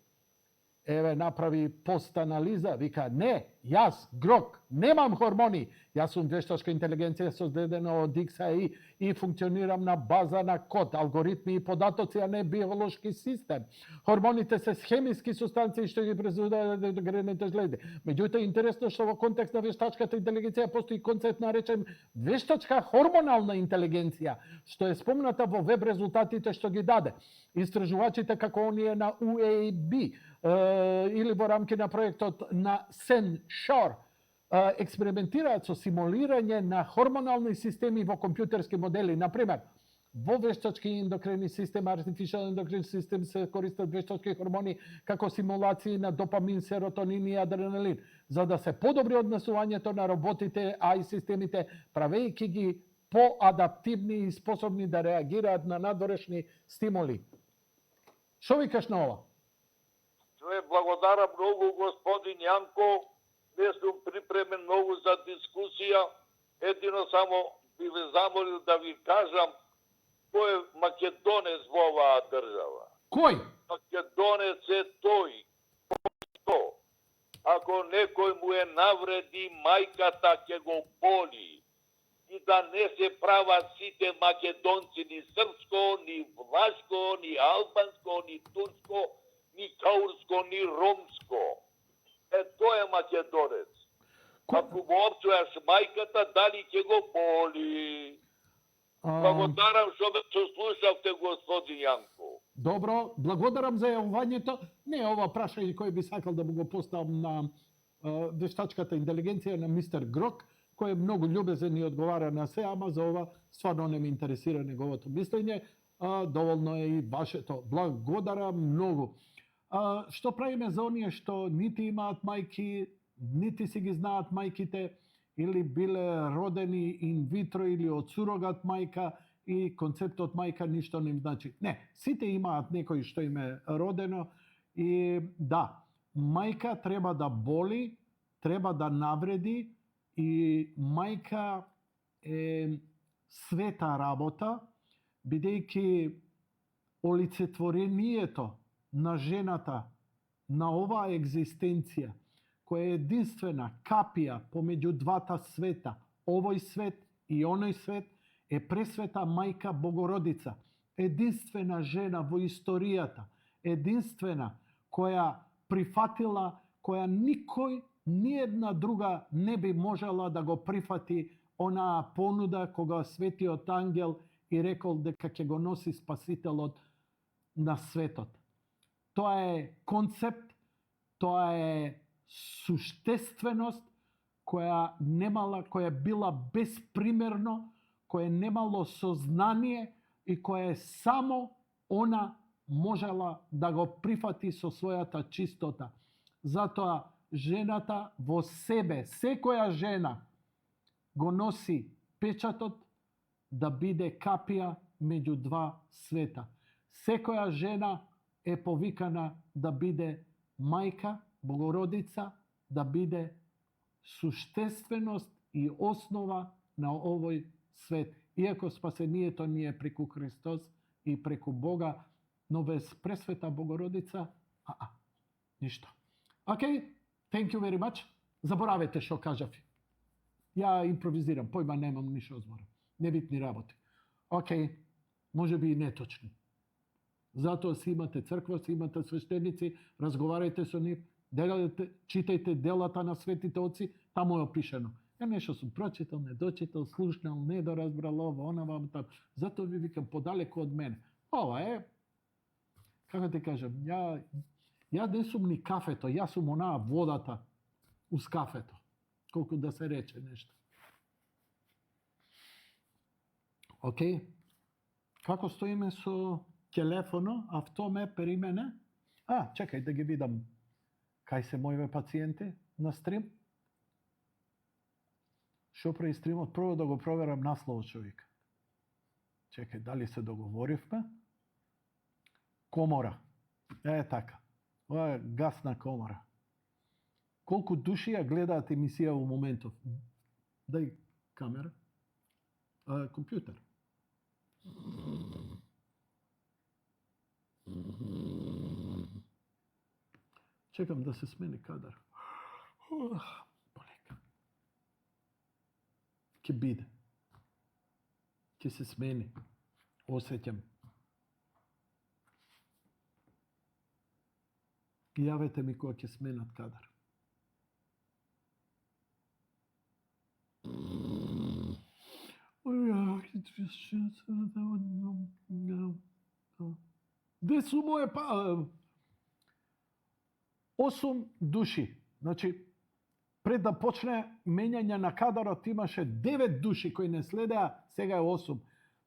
Еве направи пост анализа, вика не, јас, Грок, немам хормони. Јас сум вештачка интелигенција создадена од XAI и функционирам на база на код, алгоритми и податоци, а не биолошки систем. Хормоните се хемиски субстанции што ги произведуваат ендокрините жлезди. Меѓутоа, интересно што во контекст на вештачката интелигенција постои концепт наречен вештачка хормонална интелигенција, што е спомната во веб резултатите што ги даде. Истражувачите како оние на UAB или во рамки на проектот на Сен Шор експериментираат со симулирање на хормонални системи во компјутерски модели. Например, во вештачки ендокрини систем, artificial endocrine system се користат вештачки хормони како симулации на допамин, серотонин и адреналин, за да се подобри однесувањето на роботите, а и системите, правејќи ги поадаптивни и способни да реагираат на надворешни стимули. Што викаш на ова? Ве благодарам многу, господин Јанко. Не сум припремен многу за дискусија. Едино само би ве замолил да ви кажам кој е македонец во оваа држава. Кој? Македонец е тој. Што? Ако некој му е навреди мајката, ќе го боли. И да не се прават сите македонци ни српско, ни влашко, ни албанско, ни турско, ни каурско, ни ромско. Тој е македонец. Ако го опцујаш мајката, дали ќе го боли? Благодарам што ме слушавте, господин Јанко. Добро, благодарам за јавувањето. Не ова прашање кој би сакал да му го поставам на вештачката интелигенција на мистер Грок, кој е многу љубезен и одговара на се, ама за ова стварно не ме интересира неговото мислење, доволно е и вашето. Благодарам многу. Што правиме за оние што нити имаат мајки, нити си ги знаат мајките, или биле родени инвитро или од сурогат мајка и концептот мајка ништо не им значи. Не, сите имаат некој што им е родено и да, мајка треба да боли, треба да навреди и мајка е света работа, бидејќи олицетворението на жената на оваа екзистенција, која е единствена капија помеѓу двата света, овој свет и оној свет, е пресвета мајка Богородица, единствена жена во историјата, единствена која прифатила, која никој, ниедна друга не би можела да го прифати онаа понуда кога светиот ангел и рекол дека ќе го носи спасителот на светот. Тоа е концепт, тоа е суштественост која немала, која била безпримерно, која немало сознание и која само она можела да го прифати со својата чистота. Затоа жената во себе, секоја жена го носи печатот да биде капија меѓу два света. Секоја жена е повикана да биде мајка, Богородица, да биде суштественост и основа на овој свет. Иако спасението ни е преку Христос и преку Бога, но без пресвета Богородица, ништо. Океј, thank you very much. Заборавете што кажав. Ја импровизирам, појма немам ништо зборам. Небитни работи. Океј, може би и неточни. Затоа си имате црква, си имате свештеници, разговарајте со нив, читајте делата на светите отци, таму е опишено. Ја нешто сум прочитал, не дочитал, слушнал, не доразбрал ово, онава, таму. Затоа ви викам подалеку од мене. Ова е, како ти кажам, ја не сум ни кафето, јас сум онаа водата уз кафето, колку да се рече нешто. Океј, како стоиме со телефоно, автоме, при мене? Чекај да ги видам кај се моите пациенти на стрим. Шо прави стримот? Прво да го проверам насловот, човек. Чекај, дали се договоривме? Комора. Така. Ова е гасна комора. Колку души ја гледаат емисија во моментов? Дај камера. Компјутер. Чекам да се смени кадар. Полека. Ке биде. Ке се смени. Осеќам. Јавете ми кога ќе сменат кадар. Де су моје 8 души. Значи, пред да почне менјање на кадарот имаше 9 души кои не следеа, сега е 8.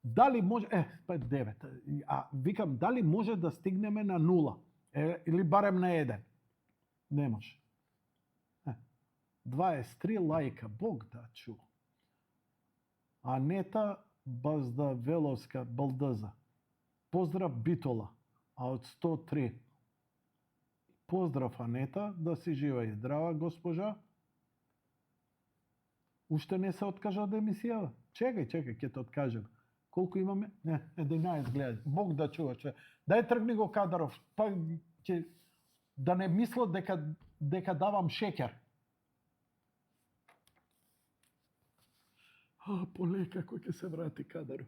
Дали може... 9. Викам, дали може да стигнеме на 0? Или барем на 1? Не може. 23 лајка, Бог да чу. Анета Баздавеловска Балдаза. Поздрав Битола, а од 103. Поздрав Анета, да си жива и здрава госпожа. Уште не се откажа од емисијава. Чекај, ќе те откажем. Колку имаме? 11 гледај. Бог да чува, че. Дај тргни го кадаров, па ќе да не мислат дека давам шеќер. Полека кој ќе се врати кадаров.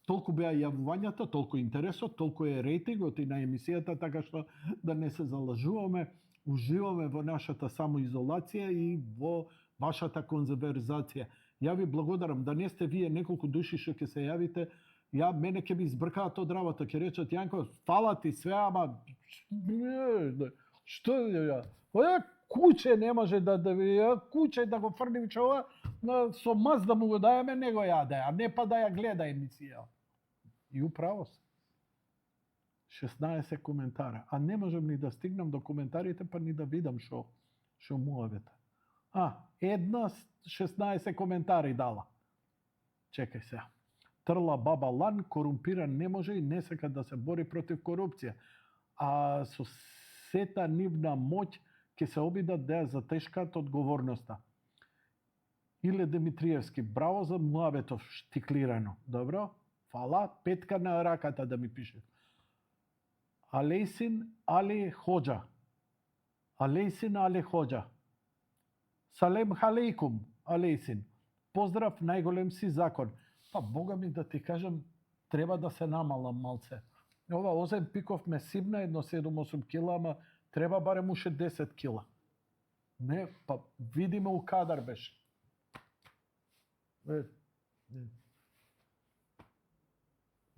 Толку беа јавувањата, толку интересот, толку е рейтингот и на емисијата, така што да не се залажуваме, уживаме во нашата самоизолација и во вашата конзервација. Ја ви благодарам, да не сте вие неколку души што ќе се јавите, мене ќе ми избркаат од работа, ќе речат Јанко, фала ти све, ама што ја? куче не може куче да го фрли чова, со маз да му го даеме, не го јаде, а не па да ја гледа емисија. И управо се. 16 коментара. А не можам ни да стигнам до коментарите, па ни да видам шо муавете. Една 16 коментари дала. Чекај се. Трла баба лан, корумпиран не може и не сака да се бори против корупција. А со сета нивна моќ ќе се обидат да ја затешкаат одговорноста. Иле Димитриевски, браво за муавето штиклирано. Добро? Фала, петка на раката да ми пише. Алейсин Али Ходжа. Алейсин Али Ходжа. Салем халейкум, Алейсин. Поздрав, најголем си закон. Па, Бога ми да ти кажам, треба да се намалам малце. Ова Озен Пиков ме сибна едно 7-8 кила, ама треба барем уште 10 кила. Не, па видиме у кадар беше.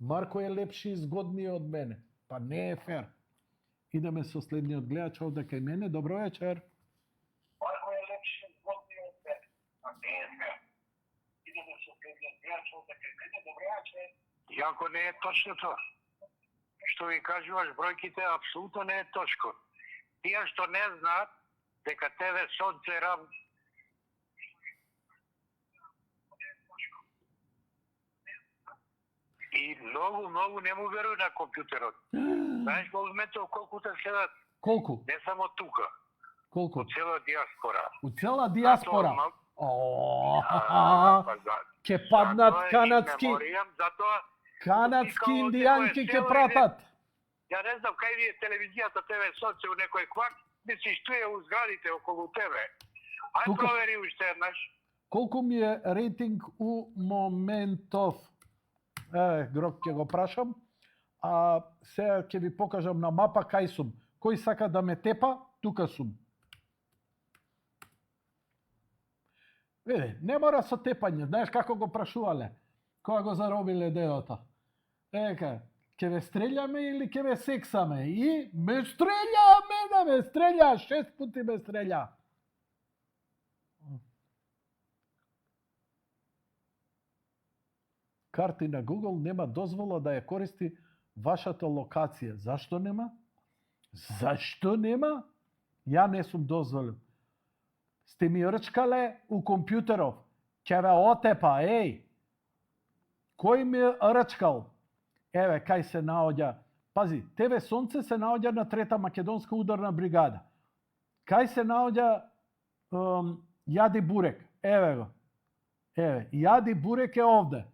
Марко е лепши и згоднiji од мене. Па не е фер. Идеме со следниот гледач овде кај мене. Добро вечер. Марко е лепши и згоднiji од мене. Па не е фер. Идеме со следниот гледач овде кај мене. Добро вечер. Јако не е точно тоа. Што ви кажуваш бројките, апсолутно не е точко. Тие што не знаат дека ТВ Сонце и многу не му веруј на компјутерот. Знаеш во моментот колку те следат? Колку? Не само тука. Колку? Од цела диаспора. У цела диаспора? Па Ке паднат канадски... Затоа Канадски индијанки ќе пратат. Ја не знам кај ви е телевизијата ТВ Сонце у некој кварт, мислиш стои у зградите околу тебе. Ај провери уште еднаш. Колку ми е рейтинг у моментов? Грок ќе го прашам. А сега ќе ви покажам на мапа кај сум. Кој сака да ме тепа, тука сум. Види, не мора со тепање. Знаеш како го прашувале? Кога го заробиле дедото? Ека, ќе ве стрељаме или ќе ве сексаме? И ме стреља, мене ме стреља, 6 пути ме стреља. Карти на Google нема дозвола да ја користи вашата локација. Зашто нема? Зашто нема? Ја не сум дозволил. Сте ми рчкале у компјутеров. Ќе ве отепа, еј. Кој ми рчкал? Еве, кај се наоѓа. Пази, ТВ Сонце се наоѓа на 3-та македонска ударна бригада. Кај се наоѓа Јади Бурек. Еве го. Еве, Јади Бурек е овде.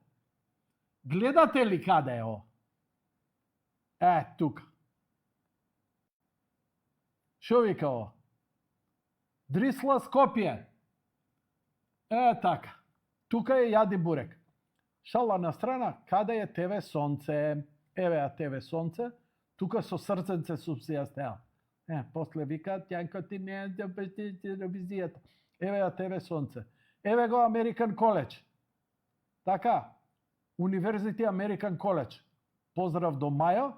Гледате ли каде е ово? Тука. Шо вика ово? Дрисла Скопје. Така. Тука е Јади Бурек. Шала на страна, каде е ТВ Сонце? Еве ТВ Сонце. Тука со срценце сум си ја стеал. После викаат, Јанко ти не е телевизијата. Еве ТВ Сонце. Еве го Американ Коледж. Така. Универзити Американ Коледж. Поздрав до Мајо.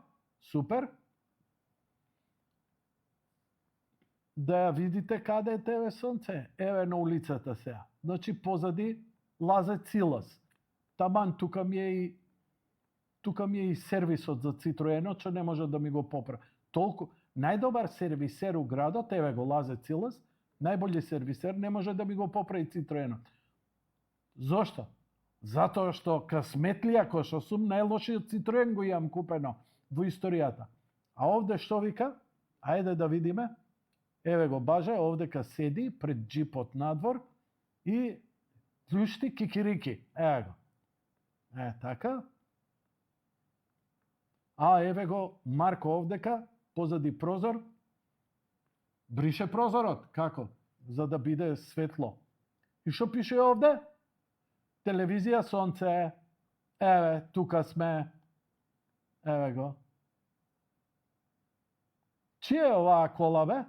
Супер. Да ја видите каде е ТВ Сонце. Еве на улицата сега. Значи позади Лазе Цилас. Таман тука ми е и сервисот за Цитроенот, што не може да ми го попра. Толку најдобар сервисер у градот, еве го Лазе Цилас, најбољи сервисер не може да ми го поправи Цитроенот. Зошто? Затоа што късметлија кој што сум најлошиот Цитроен го имам купено во историјата. А овде што вика? Ајде да видиме. Еве го Баже, овдека седи пред джипот надвор и плюшти кикирики. Еве го. Така. Еве го Марко овдека, позади прозор. Брише прозорот. Како? За да биде светло. И што пише овде? Телевизија Сонце. Еве, тука сме. Еве го. Чија е оваа кола, бе?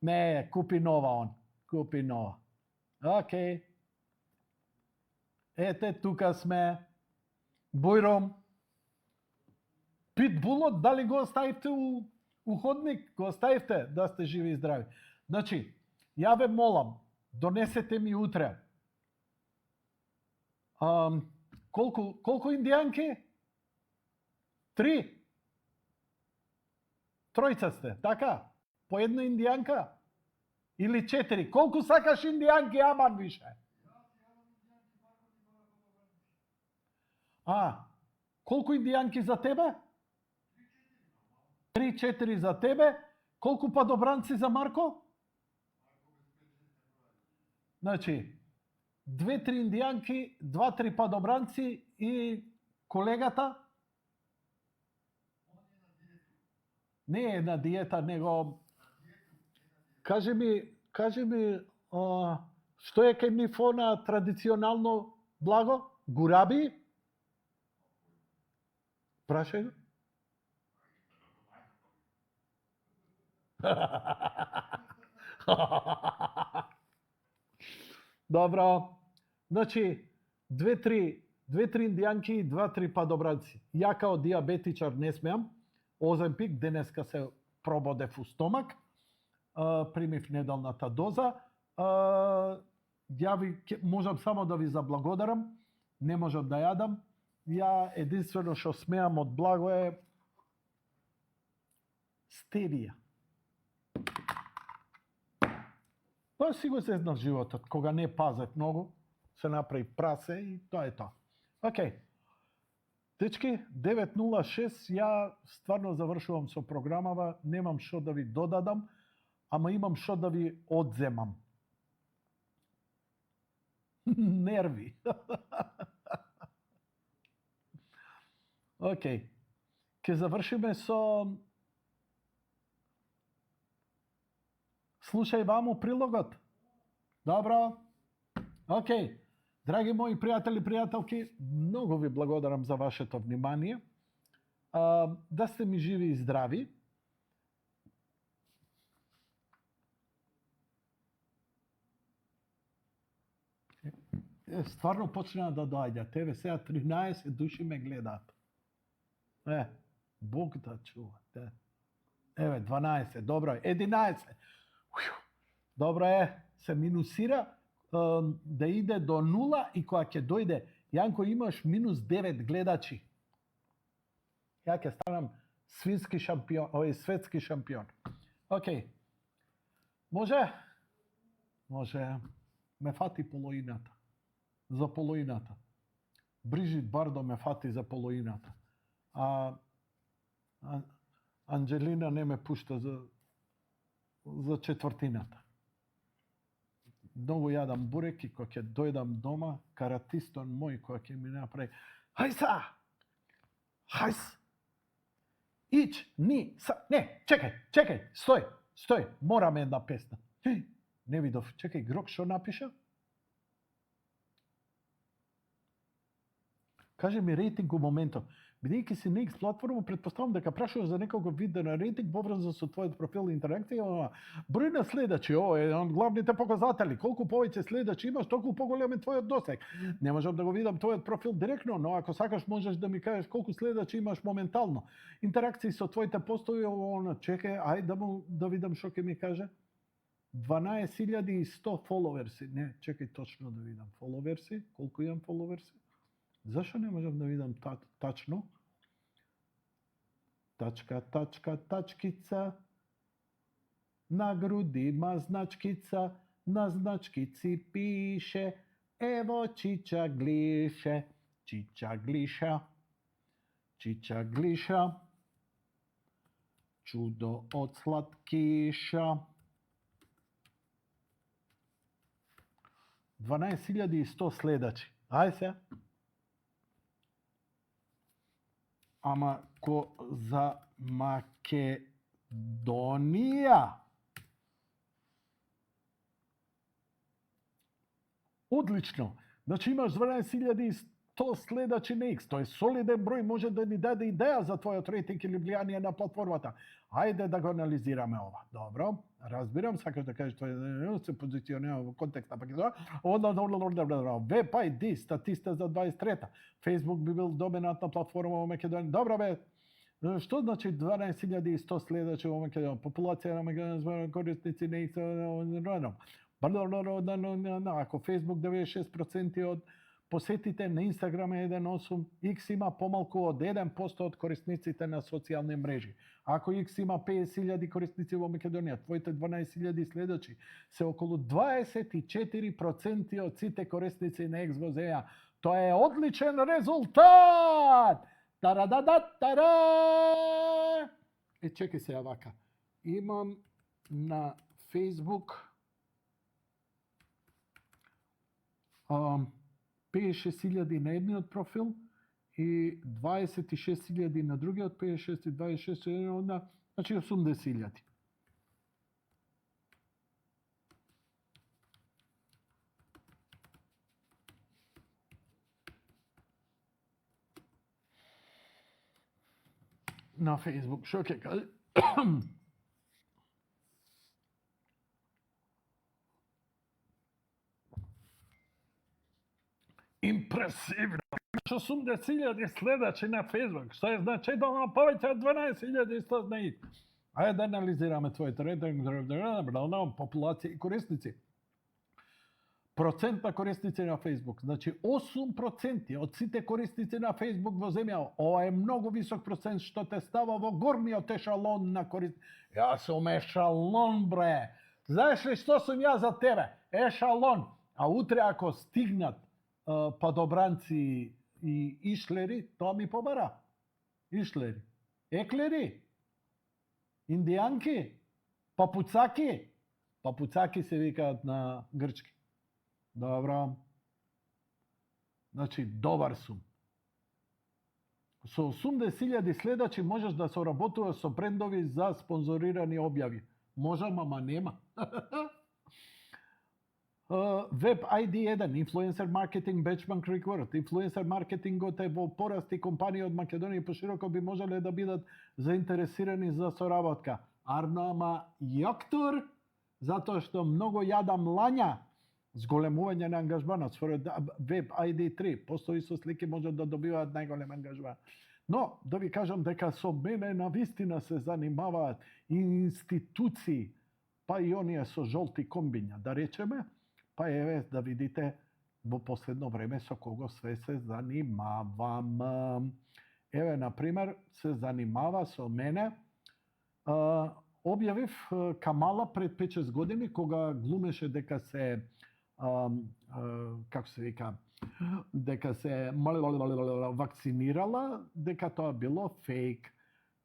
Не, купи нова он. Купи нова. Океј. Ете, тука сме. Бујром. Питбулот, дали го оставивте у ходник? Го оставивте да сте живи и здрави. Значи, ја ве молам, донесете ми утре. Колку индијанки? 3? Тројца сте, така? По една индијанка? Или 4? Колку сакаш индијанки, аман више? Колку индијанки за тебе? 3-4 за тебе. Колку падобранци за Марко? Значи, 2-3 индијанки, 2-3 падобранци и колегата? Не е на диета, него... Кажи ми, што е кај нив на традиционално благо? Гураби? Прашај го. Добро. Значи, 2-3 индијанки и 2-3 падобранци. Ја као диабетичар не смеам. Оземпик, денеска се прободев у стомак. Примив неделната доза. Можам само да ви заблагодарам. Не можам да јадам. Ја единствено што смеам од благо е стевија. Тоа си го сезнав животот. Кога не пазев многу, се направи прасе и тоа е тоа. Океј. Дечки, 9:06, ја стварно завршувам со програмава, немам што да ви додадам, ама имам што да ви одземам. Нерви. Океј. Ке завршиме со... Слушај ваму прилогот. Добро. Океј. Драги мои пријатели и пријателки, многу ви благодарам за вашето внимание. Да сте ми живи и здрави. Стварно почнаа да доаѓаат. Еве сега 13 души ме гледаат. Бог да чува. Еве 12, добро е. 11. Добро е, се минусира да иде до 0 и кога ќе дојде, Јанко, имаш минус 9 гледачи. Ја ќе станам свински шампион, светски шампион. Океј. Може? Може. Ме фати полоината. За полоината. Брижит Бардо ме фати за полоината. Анджелина не ме пушта за четвртината. Многу јадам бурек и кога ќе дојдам дома, каратистон мој која ќе ми направи хајса! Хајс! Ич, ни, са, не, чекај, стој, морам една песна. Не видов, чекај, Грок што напиша? Каже ми рейтинг у моментот. Бидејќи си на X платформа, претпоставам дека прашуваш за неколку видео на рейтинг поврзан со твојот профил и интеракција. Број на следачи, е од главните показатели. Колку повеќе следачи имаш, толку поголем е твојот досег. Не можам да го видам твојот профил директно, но ако сакаш можеш да ми кажеш колку следачи имаш моментално. Интеракции со твоите постови, чекај, ајде да видам што ќе ми каже. 12.100 фоловерси. Не, чекај точно да видам фоловерси. Колку имам фоловерси? Зашо не можам да видам тачно? Тачкица. На груди има значкица. На значкици пише ево Чича глише. Чича глиша. Чудо од сладкиша. 12.100 следачи. Ај се. Ама за Македонија. Одлично. Значи имаш 12.100 следачи на X. Тој солиден број, може да ни даде идеја за твојот рейтинг или влијание на платформата. Ајде да го анализираме ова. Добро, разбирам, сакаш да кажеш тој се позиционира во контекста Македонија. VPID, статиста за 23-та. Facebook би бил доминантна платформа во Македонија. Добро бе, Што значи 12.100 следачи во Македонија? Популација на Македонија корисници не се ако Facebook 96% од посетите на Инстаграм е 1.8, X има помалку од 1% од корисниците на социјални мрежи. Ако X има 50.000 корисници во Македонија, твоите 12.000 следачи се околу 24% од сите корисници на X во земја. Тоа е одличен резултат! Тарададатара! Чекај се вака. Имам на Facebook 56.000 на едниот профил и 26.000 на другиот, 56 и 26, значи 80.000. На Facebook, што ќе кажа? Импресивно. 80.000 следачи на Facebook, што е значително повеќе од 12.100 на X. Ајде да анализираме твоите рейтинг, популација и корисници. Процент на корисници на Facebook, значи 8% од сите корисници на Facebook во земја. Ова е многу висок процент што те става во горниот ешалон на корисници. Јас сум ешалон, бре. Знаеш ли што сум јас за тебе? Ешалон. А утре ако стигнат падобранци и ишлери, тоа ми побара. Ишлери. Еклери. Индијанки. Папуцаки. Папуцаки се викаат на грчки. Добро. Значи, добар сум. Со 80.000 следачи можеш да соработуваш со брендови за спонзорирани објави. Можам, ама нема. Web ID1, Influencer Marketing Benchmark Report. Influencer маркетингот е во порасти, компании од Македонија и пошироко би можеле да бидат заинтересирани за соработка. Ама јоктур, затоа што многу јадам лања, зголемување на ангажманот. Според Web ID3, постои со слики можат да добиваат најголем ангажман. Но, да ви кажам дека со мене навистина се занимаваат и институции, па и оние со жолти комбиња, да речеме, па еве да видите во последно време со кого све се занимавам. Еве, например, се занимава со мене. Објавив Камала пред 5-6 години, кога глумеше дека се како се вика, дека се вакцинирала, дека тоа било фейк.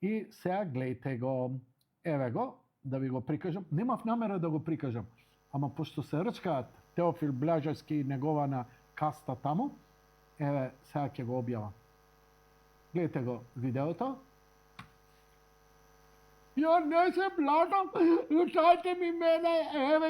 И сега гледате го, еве го, да ви го прикажам. Немав намера да го прикажам, ама пошто се рчкаат Теофил Блажевски и негована каста таму, еве, сега ќе го објавам. Гледате го видеото. Ја не се платам, ушајте ми мене, еве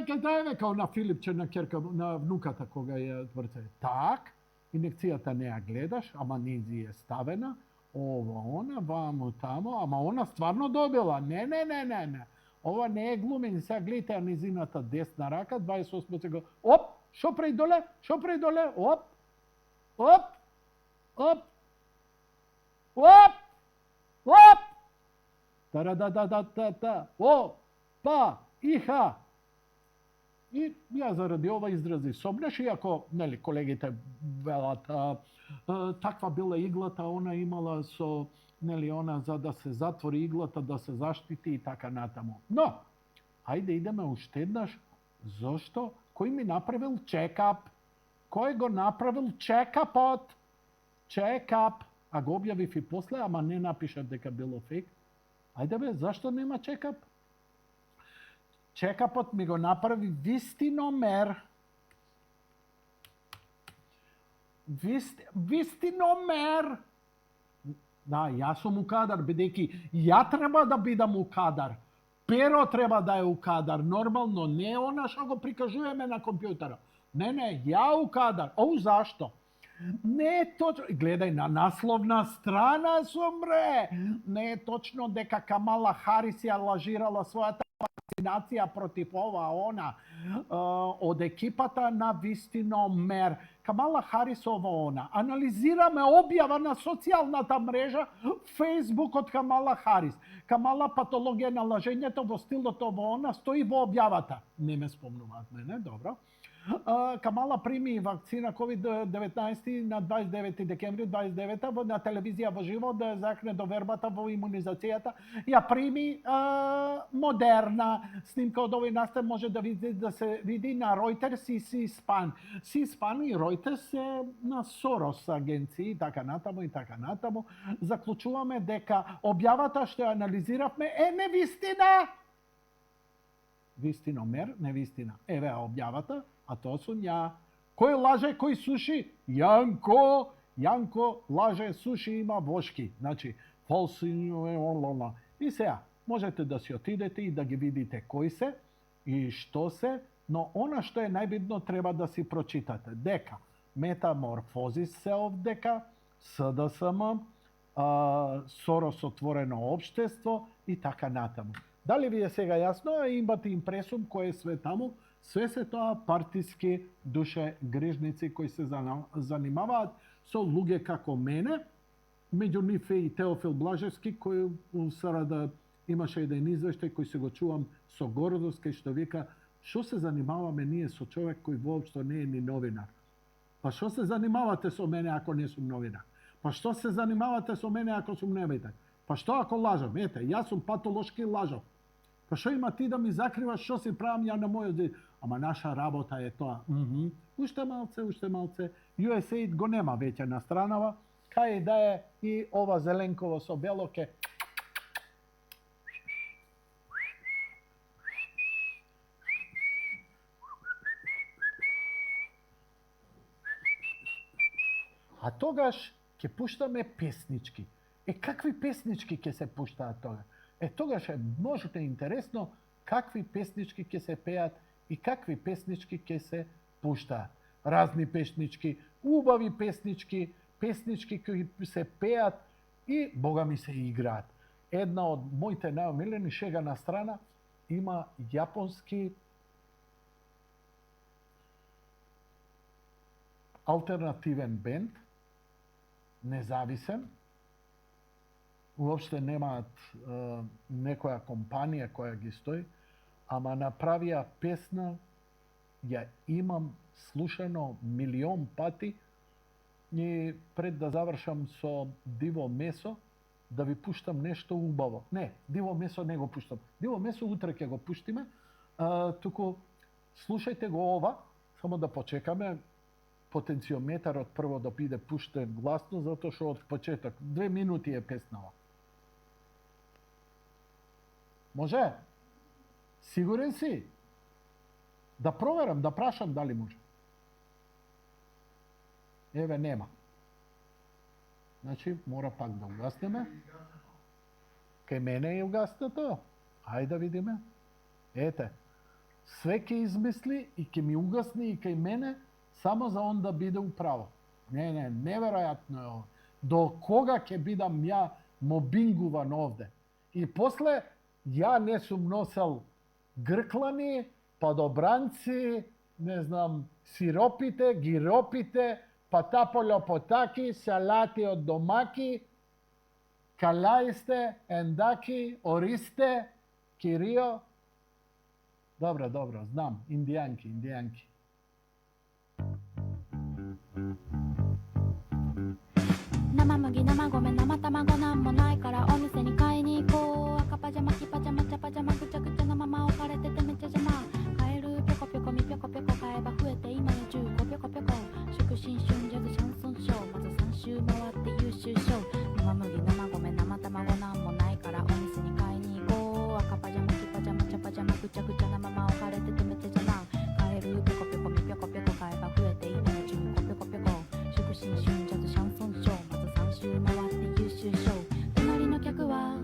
као на Филипче, на керка, на внуката кога ја тврце. Так, инекцијата не ја гледаш, ама низи е ставена, ова, она, ваму, тамо, ама она стварно добила. Не. Ова не е глумен, сега гледате низината десна рака, 28 сега, оп, шо преј доле, оп, Тарадададата, о, па, иха. И ја заради ова изрази собнеш, иако, нели, колегите велат, таква била иглата, она имала со, нели, она за да се затвори иглата, да се заштити и така натаму. Но, ајде идеме уште еднаш, зошто? Кој ми направил чекап? Кој го направил чекапот? Чекап. А го објавив и после, ама не напишав дека било фейк. Ајде бе, зашто нема чекап? Чекапот ми го направи Вистиномер. Вистиномер. Да, јас сум у кадар, бидејќи ја треба да бидам у кадар. Перо треба да е у кадар, нормално, не она што го прикажуваме на компјутерот. Не, ја у кадар. Оу, зашто? Не е точно, гледај на насловна страна сум, бре. Не е точно дека Камала Харис ја лажирала својата вакцина. дискриминација против ова, она, од екипата на Вистино мер. Камала Харис ова, она. Анализираме објава на социјалната мрежа Facebook од Камала Харис. Камала патологија на лажењето во стилот ова, она, стои во објавата. Не ме спомнуваат мене, добро. Камала прими вакцина COVID-19 на 29 декември 29 на телевизија во живо да закне довербата во имунизацијата. Ја прими Модерна. Снимка од овој настан може да се види на Reuters и C-SPAN. C-SPAN и Reuters се на Soros агенции и така натаму и така натаму. Заклучуваме дека објавата што ја анализиравме е невистина. Вистино мер, невистина. Еве објавата. А тоа сум ја. Кој лаже, кој суши? Јанко! Јанко лаже, суши, има вошки. Значи, фалсинјо. И сега, можете да си отидете и да ги видите кои се и што се, но она што е најбитно треба да си прочитате. Дека метаморфозис се овдека, СДСМ, Сорос отворено општество и така натаму. Дали ви е сега јасно, имате импресум кој е све таму? Све се тоа партиски душе грижници кои се занимаваат со луѓе како мене. Меѓу нив е и Теофил Блажевски, кој у СРД имаше еден извештај кој се го чувам со гордост, кај што вика што се занимаваме ние со човек кој воопшто не е ни новинар. Па што се занимавате со мене ако не сум новинар? Па што се занимавате со мене ако сум невиден? Па што ако лажам? Ете, јас сум патолошки лажов. Па што има ти да ми закриваш што си правам ја на мојот дед? Ама наша работа е тоа. Уште малце, уште малце. USAID го нема веќе на странава. Кај да е и ова зеленково со бело ке... А тогаш ќе пуштаме песнички. Какви песнички ќе се пуштаат тога? Тогаш е можете интересно какви песнички ќе се пеат и какви песнички ќе се пуштаат. Разни песнички, убави песнички, песнички кои се пеат и бога ми се играат. Една од моите најомилени, шега на страна, има јапонски алтернативен бенд, независен, уопште немаат некоја компанија која ги стои, ама направија песна, ја имам слушано милион пати и пред да завршам со Диво Месо, да ви пуштам нешто убаво. Не, Диво Месо не го пуштам. Диво Месо утре ќе го пуштиме, туку слушајте го ова, само да почекаме, потенциометарот прво да биде пуштен гласно, затоа што од почеток 2 минути е песнава. Може? Сигурен си? Да проверам, да прашам дали може. Еве, нема. Значи, мора пак да угаснеме. Кај мене е угаснато. Ајде да видиме. Ете, све ќе измисли и ќе ми угасни и кај мене, само за он да биде управо. Не, неверојатно е ова. До кога ќе бидам ја мобингуван овде? И после, ја не сум носел грклани, падобранци, не знам, сиропите, гиропите, патаполопотаки, салати од домаки, калаисте, ендаки, ористе, кирио. Добро, знам, индијанки. Nama麦、生米、生卵なんもないからお店に買いに行こう。赤パジャマ、黄パジャマ、茶パジャマ、ぐちゃぐちゃなまま置かれててめっちゃ邪魔。カエルぴょこぴょこみぴょこぴょこ買えば増えて今や10個ぴょこぴょこ。祝新春ジャズシャンソンショー、まず3周回って優秀賞。生麦、生米、生卵なんもないからお店に買いに行こう。赤パジャマ、黄パジャマ、茶パジャマ、ぐちゃぐちゃなまま置かれててめっちゃ邪魔。カエルぴょこぴょこみぴょこぴょこ買えば増えて今や10個ぴょこぴょこ。祝新春ジャズシャンソンショー、まず3周回って優秀賞。隣の客はよ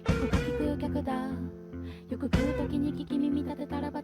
く聞く客だ。よく食う時に聞き耳立てたらば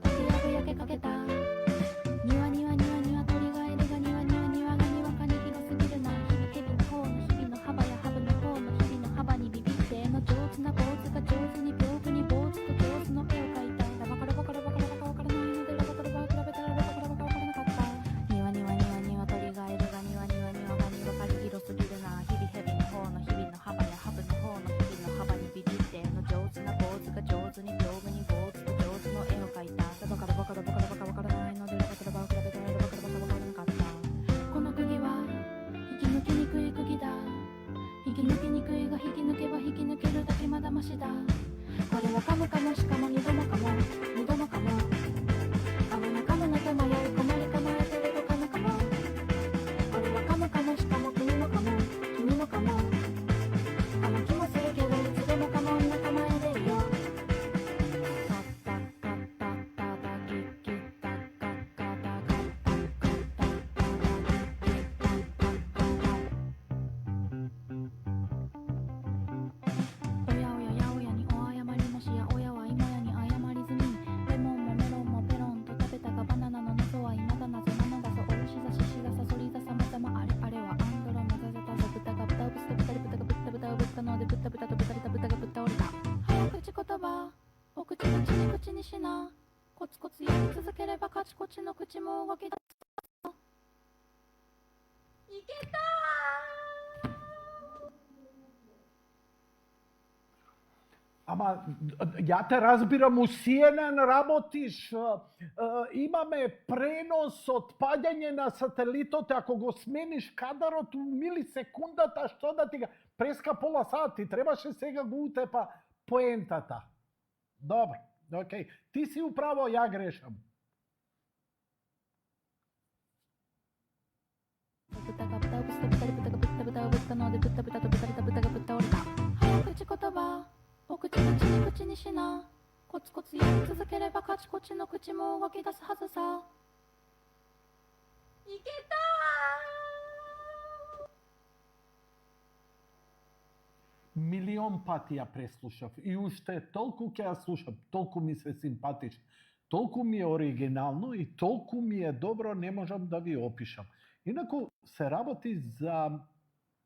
にしなコツコツやり続ければカチコチの口も動き出すいけたАма, ја те разбирам, у CNN работиш, имаме пренос од паѓање на сателитот, ако го смениш кадарот у милисекундата, што да ти ga преска пола сат, ти требаше сега го утепа поентата. Добро, окей. Ти си управо, ја грешам.豚が豚をぶつけ豚で豚が豚豚をぶったので豚豚と豚豚豚が豚折れた早口言葉お口口に口にしなコツコツやり続ければカチコチの口も動き出すはずさいけたМилион пати ја преслушав и уште толку ќе ја слушам, толку ми се симпатично, толку ми е оригинално и толку ми е добро, не можам да ви опишам. Инаку се работи за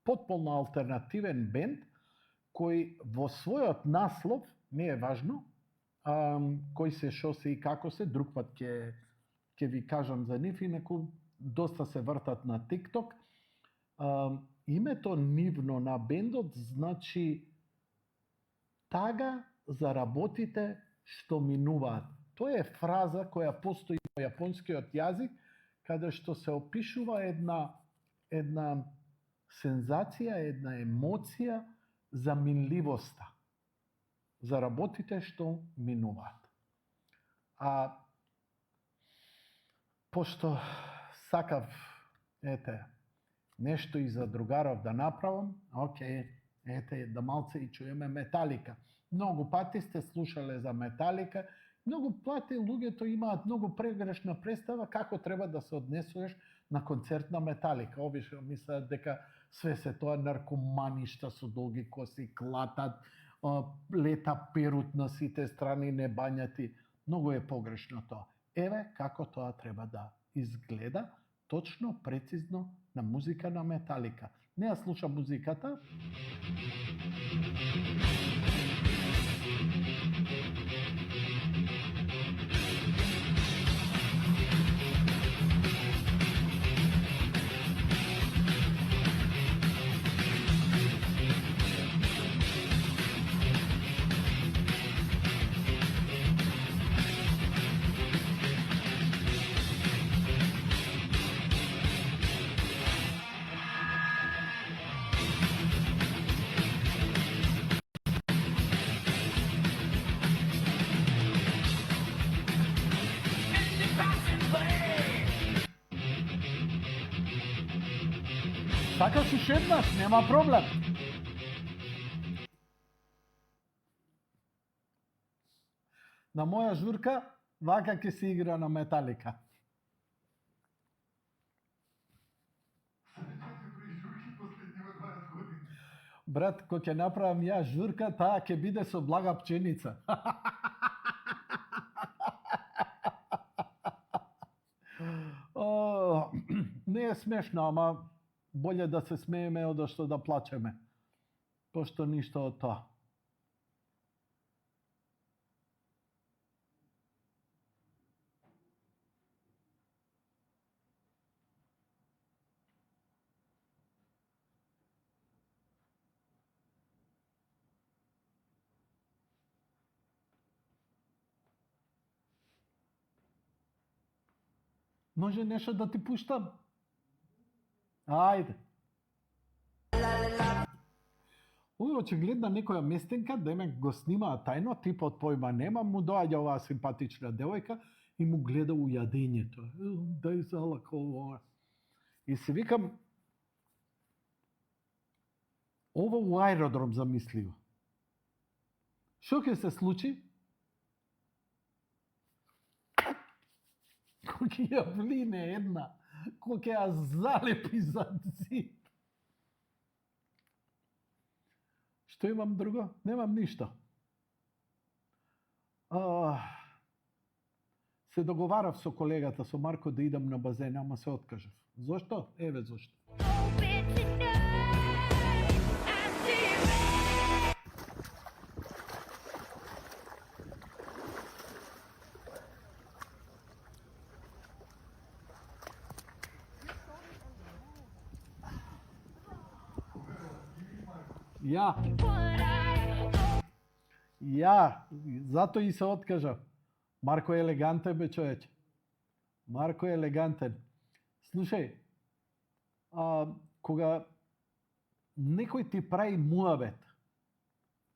потполно алтернативен бенд кој во својот наслов, не е важно, кој се, шо се и како се, друг пат ќе ви кажам за нив, инаку доста се вртат на TikTok. Името нивно на бендот значи тага за работите што минуваат. Тоа е фраза која постои во јапонскиот јазик, каде што се опишува една сензација, една емоција за минливоста, за работите што минуваат. А пошто сакав, нешто и за другаров да направам, окей, да малце и чуеме Металика. Многу пати сте слушале за Металика, многу пати луѓето имаат многу прегрешна представа како треба да се однесуваш на концерт на Металика. Обично мислат дека све се тоа наркоманишта со долги коси, клатат, лета перут на сите страни, не бањати. Многу е погрешно тоа. Еве како тоа треба да изгледа, точно, прецизно, на музика на Металика. Не ја слушам музиката. Сакаш уште еднаш, нема проблем. На моја журка, вака ќе се игра на Металика. Брат, кој ќе направам ја журка, таа ќе биде со блага пченица. Не е смешно, ама боле да се смееме од што да плачеме. Пошто ништо од тоа. Може нешто да ти пуштам? Ајде. Ој, очигледна некоја местенка, деме го снимаа тајно, типот појма нема, му доаѓа оваа симпатична девојка и му гледа у јадењето. Дај залако ова. И си викам, ова у аеродром замисливо. Шо ќе се случи? Кој ќе ја влине една, кој ќе ја залепи за зид. Што имам друго? Немам ништо. Се договарав со колегата, со Марко, да идам на базен, ама се откажав. Зошто? Еве зошто. Ја, зато и се откажа. Марко е елегантен, бе, човече. Марко е елегантен. Слушај, кога некој ти прави муабет,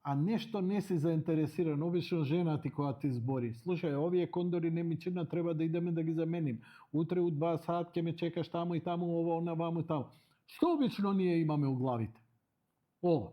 а нешто не си заинтересиран, обично жена ти која ти збори, слушај, овие кондори не ми чина, треба да идеме да ги заменим. Утре у 2 сат ќе ме чекаш таму и таму, ово, на ваму и таму. Што обично ние имаме у главите? Ова.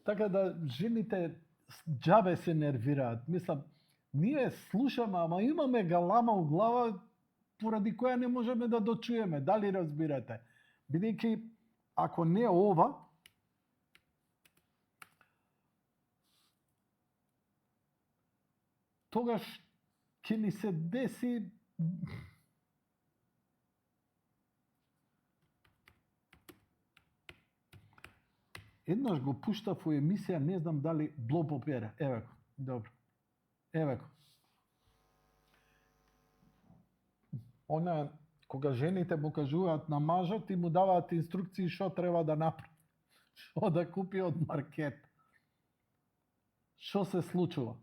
Така да жените џабе се нервираат. Мислам, ние слушаме, ама имаме галама у глава поради која не можеме да дочуеме. Дали разбирате? Бидејќи, ако не ова, тогаш ќе ни се деси еднаш го пуштав у емисија, не знам дали Блоб опера. Еве го, добро. Еве го. Она, кога жените му кажуваат на мажот и му даваат инструкции што треба да направи. Што да купи од маркет. Што се случува?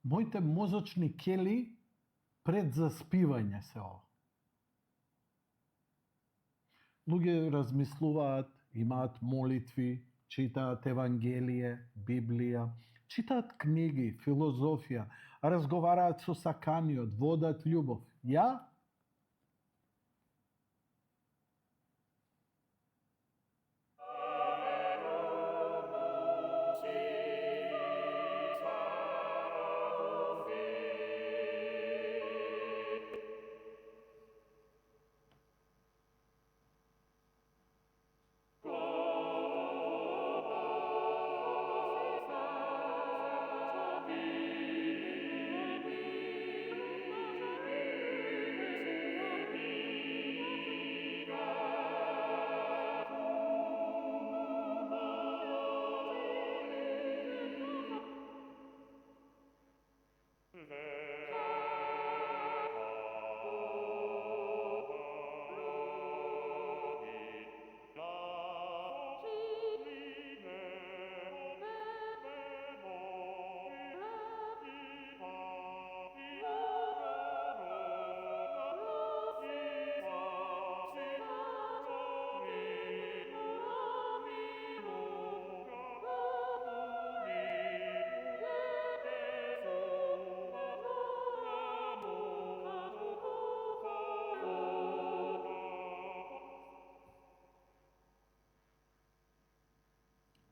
Моите мозочни кели пред заспивање се ова. Луѓе размислуваат, имаат молитви, читаат Евангелие, Библија, читаат книги, филозофија, разговараат со саканиот, водат љубов. Ја?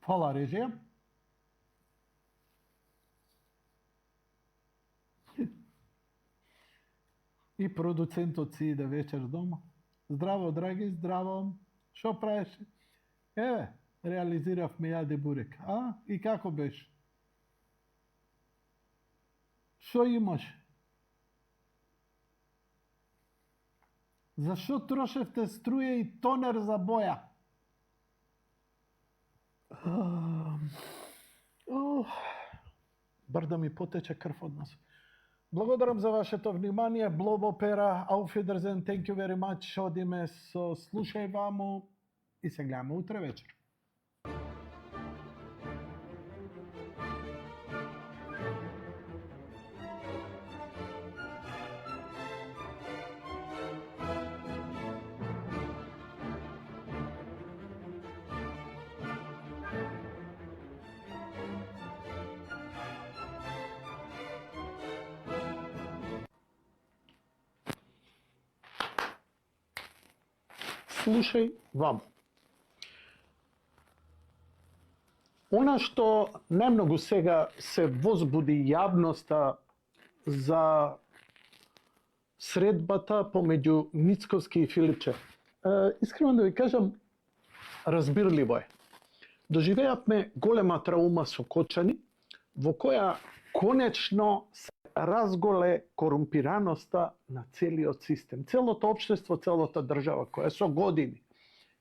Фала, режија. И продуцентот си иде вечер дома. Здраво, драги, здраво. Шо правиш? Еве, реализиравме јаде бурек. А? И како беше? Шо имаш? Зашо трошевте струја и тонер за боја? Бар да ми потече крв од нас. Благодарам за вашето внимание. Блобо пера, auf Wiedersehen, thank you very much. Одиме со слушај ваму и се гледаме утре вечер. Слушај вам. Она што најмногу сега се возбуди јавноста за средбата помеѓу Мицковски и Филипче. Искрено да ви кажам, разбирливо е. Доживеавме голема траума со Кочани, во која конечно се разголе корумпираноста на целиот систем, целото општество, целата држава, која со години.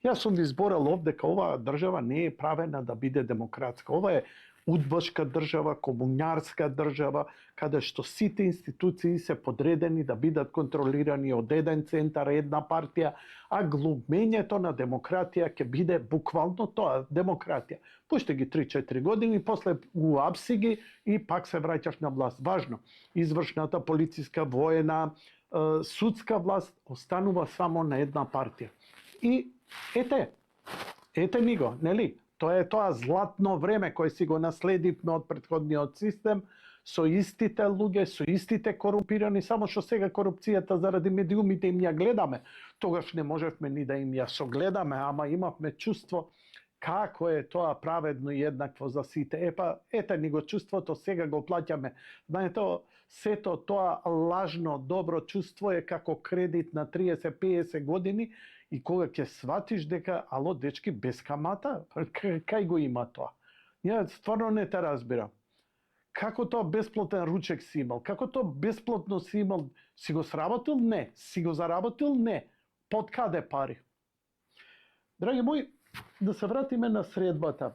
Јас сум ви зборел овде дека оваа држава не е правена да биде демократска. Ова е удбашка држава, комунјарска држава, каде што сите институции се подредени да бидат контролирани од еден центар, една партија, а глумењето на демократија ќе биде буквално тоа, демократија. Пуште ги 3-4 години, после уапси ги и пак се враќаш на власт. Важно, извршната, полициска, воена, судска власт останува само на една партија. И ете ни го, нели? Тоа е тоа златно време кој си го наследивме од претходниот систем, со истите луѓе, со истите корумпирани, само што сега корупцијата заради медиумите им ја гледаме. Тогаш не можевме ни да им ја согледаме, ама имавме чувство како е тоа праведно и еднакво за сите. Ете ни го чувството, сега го плаќаме. Знаете, сето тоа лажно добро чувство е како кредит на 30-50 години, и кога ќе сватиш дека, ало, дечки, без камата, кај го има тоа? Ја стварно не те разбирам. Како тоа бесплатен ручек си имал? Како тоа бесплатно си имал? Си го сработил? Не. Си го заработил? Не. Под каде пари? Драги мои, да се вратиме на средбата.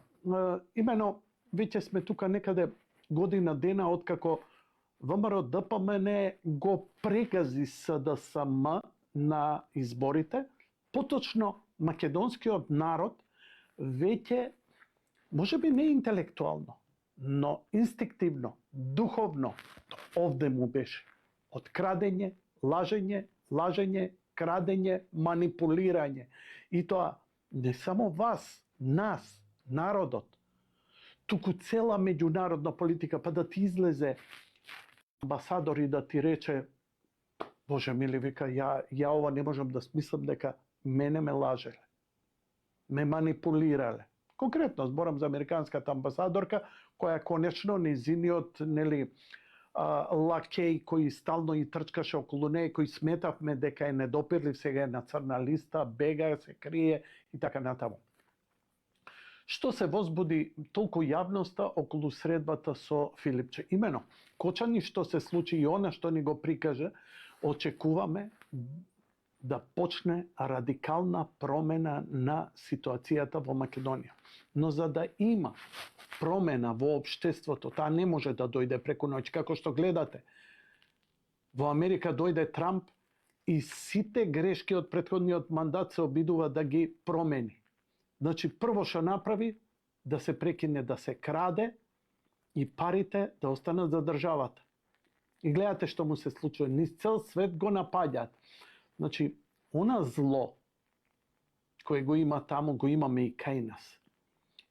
Имено, веќе сме тука некаде година дена откако ВМРО ДПМН го прегази СДСМ на изборите. Поточно, македонскиот народ веќе, можеби не интелектуално, но инстинктивно, духовно, овде му беше. Од крадење, лажење, крадење, манипулирање. И тоа не само вас, нас, народот, туку цела меѓународна политика, па да ти излезе амбасадор и да ти рече, Боже мили, вика, ја ова не можам да смислам дека мене ме лажеле, ме манипулирале. Конкретно зборам за американската амбасадорка, која конечно незиниот, нели, лакеј кој стално и трчкаше околу неј, кој сметавме дека е недопирлив, сега е на црна листа, бега, се крие и така натаму. Што се возбуди толку јавноста околу средбата со Филипче? Имено, Кочани што се случи и она што ни го прикаже, очекуваме да почне радикална промена на ситуацијата во Македонија. Но за да има промена во општеството, таа не може да дојде преку ноќ. Како што гледате, во Америка дојде Трамп и сите грешки од претходниот мандат се обидува да ги промени. Значи, прво што направи, да се прекине да се краде и парите да останат за државата. И гледате што му се случува. Низ цел свет го напаѓаат. Значи, она зло кое го има таму, го имаме и кај нас.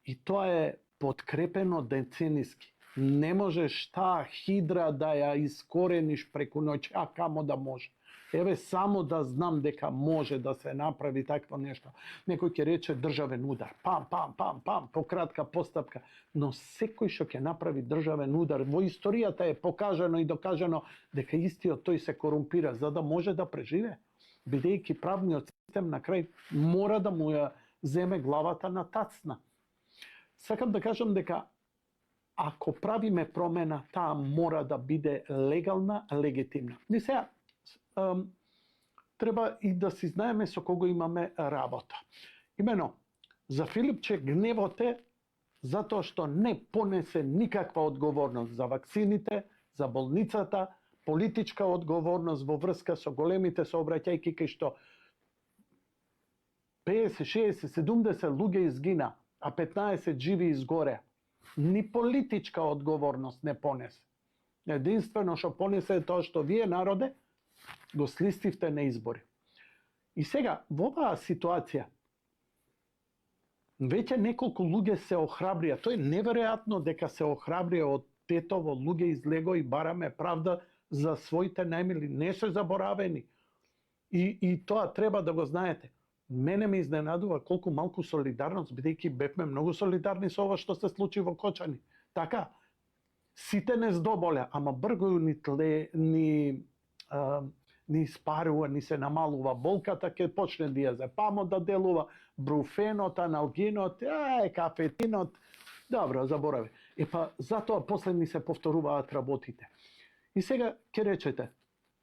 И тоа е подкрепено децениски. Не можеш таа хидра да ја искорениш преку ноќ, а камо да може. Еве само да знам дека може да се направи такво нешто. Некој ќе рече државен удар. Пам, пам, пам, пам, по кратка постапка. Но секој што ќе направи државен удар, во историјата е покажано и докажано дека истиот тој се корумпира за да може да преживее. Бидејќи правниот систем на крај мора да му ја земе главата на тацна. Сакам да кажам дека ако правиме промена, таа мора да биде легална, легитимна. И сега, треба и да си знаеме со кого имаме работа. Имено, за Филипче гневот е затоа што не понесе никаква одговорност за ваксините, за болницата, политичка одговорност во врска со големите сообраќајки кај што 50, 60, 70 луѓе изгина, а 15 живи изгоре. Ни политичка одговорност не понесе. Единствено што понесе е тоа што вие, народе, го слистивте на избори. И сега, во оваа ситуација, веќе неколку луѓе се охрабрија. Тоа е неверојатно дека се охрабрија од Тетово, луѓе излего и бараме правда за своите најмили. Не се заборавени. И тоа треба да го знаете. Мене ме изненадува колку малку солидарност, бидејќи бевме многу солидарни со ова што се случи во Кочани. Така, сите не здоболе, ама бргоју ни испарува, ни се намалува болката, ќе почне диазепамот да делува, бруфенот, аналгинот, кафетинот. Добро, заборави. Епа, затоа после ни се повторуваат работите. И сега ќе речете,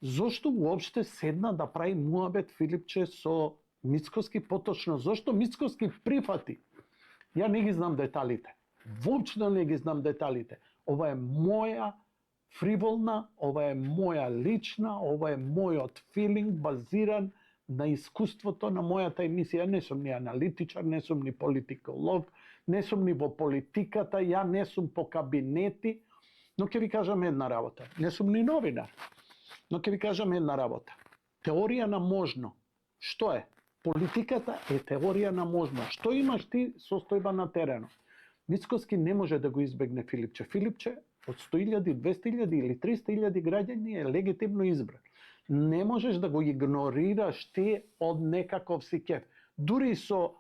зошто уопште седна да прави муабет Филипче со Мицкоски, поточно зошто Мицкоски прифати? Ја не ги знам деталите. Воопшто не ги знам деталите. Ова е моја фриволна, ова е моја лична, ова е мојот филинг базиран на искуството на мојата емисија. Не сум ни аналитичар, не сум ни политиколог, не сум ни во политиката, ја не сум по кабинети, но ќе ви кажам една работа. Не сум ни новинар, но ќе ви кажам една работа. Теорија на можно. Што е? Политиката е теорија на можно. Што имаш ти состојба на теренот? Мицкоски не може да го избегне Филипче. Филипче од 100.000, 200.000 или 300.000 граѓани е легитимно избран. Не можеш да го игнорираш ти од некаков си кеф. Дури со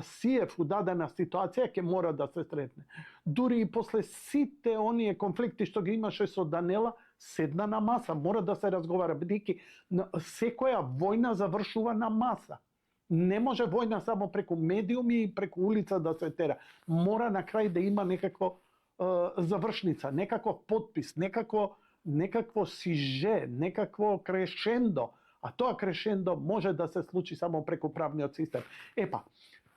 Сиев у дадена ситуација ќе мора да се сретне. Дури и после сите оние конфликти што ги имаше со Данела, седна на маса, мора да се разговара, бидејќи секоја војна завршува на маса. Не може војна само преку медиуми и преку улица да се тера. Мора на крај да има некакво завршница, некаков подпис, некакво сиже, некакво крешендо. А тоа крешендо може да се случи само преку правниот систем. Епа,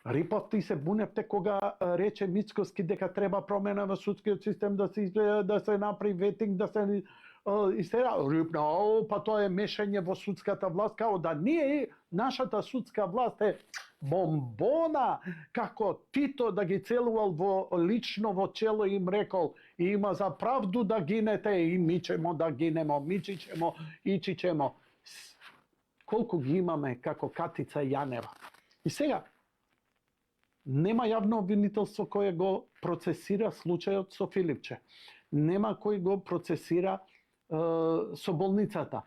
рипавте и се буневте кога рече Мицкоски дека треба промена во судскиот систем, да се направи ветинг, да се истера. Рипна, па тоа е мешање во судската власт, као да ние, нашата судска власт е бомбона, како Тито да ги целувал лично во чело и им рекол, има за правду да гинете и ми ćemo да гинемо, мичи ćemo, ичи ćemo. Колку ги имаме како Катица Јанева. И сега, Нема јавно обвинителство кое го процесира случајот со Филипче. Нема кој го процесира со болницата.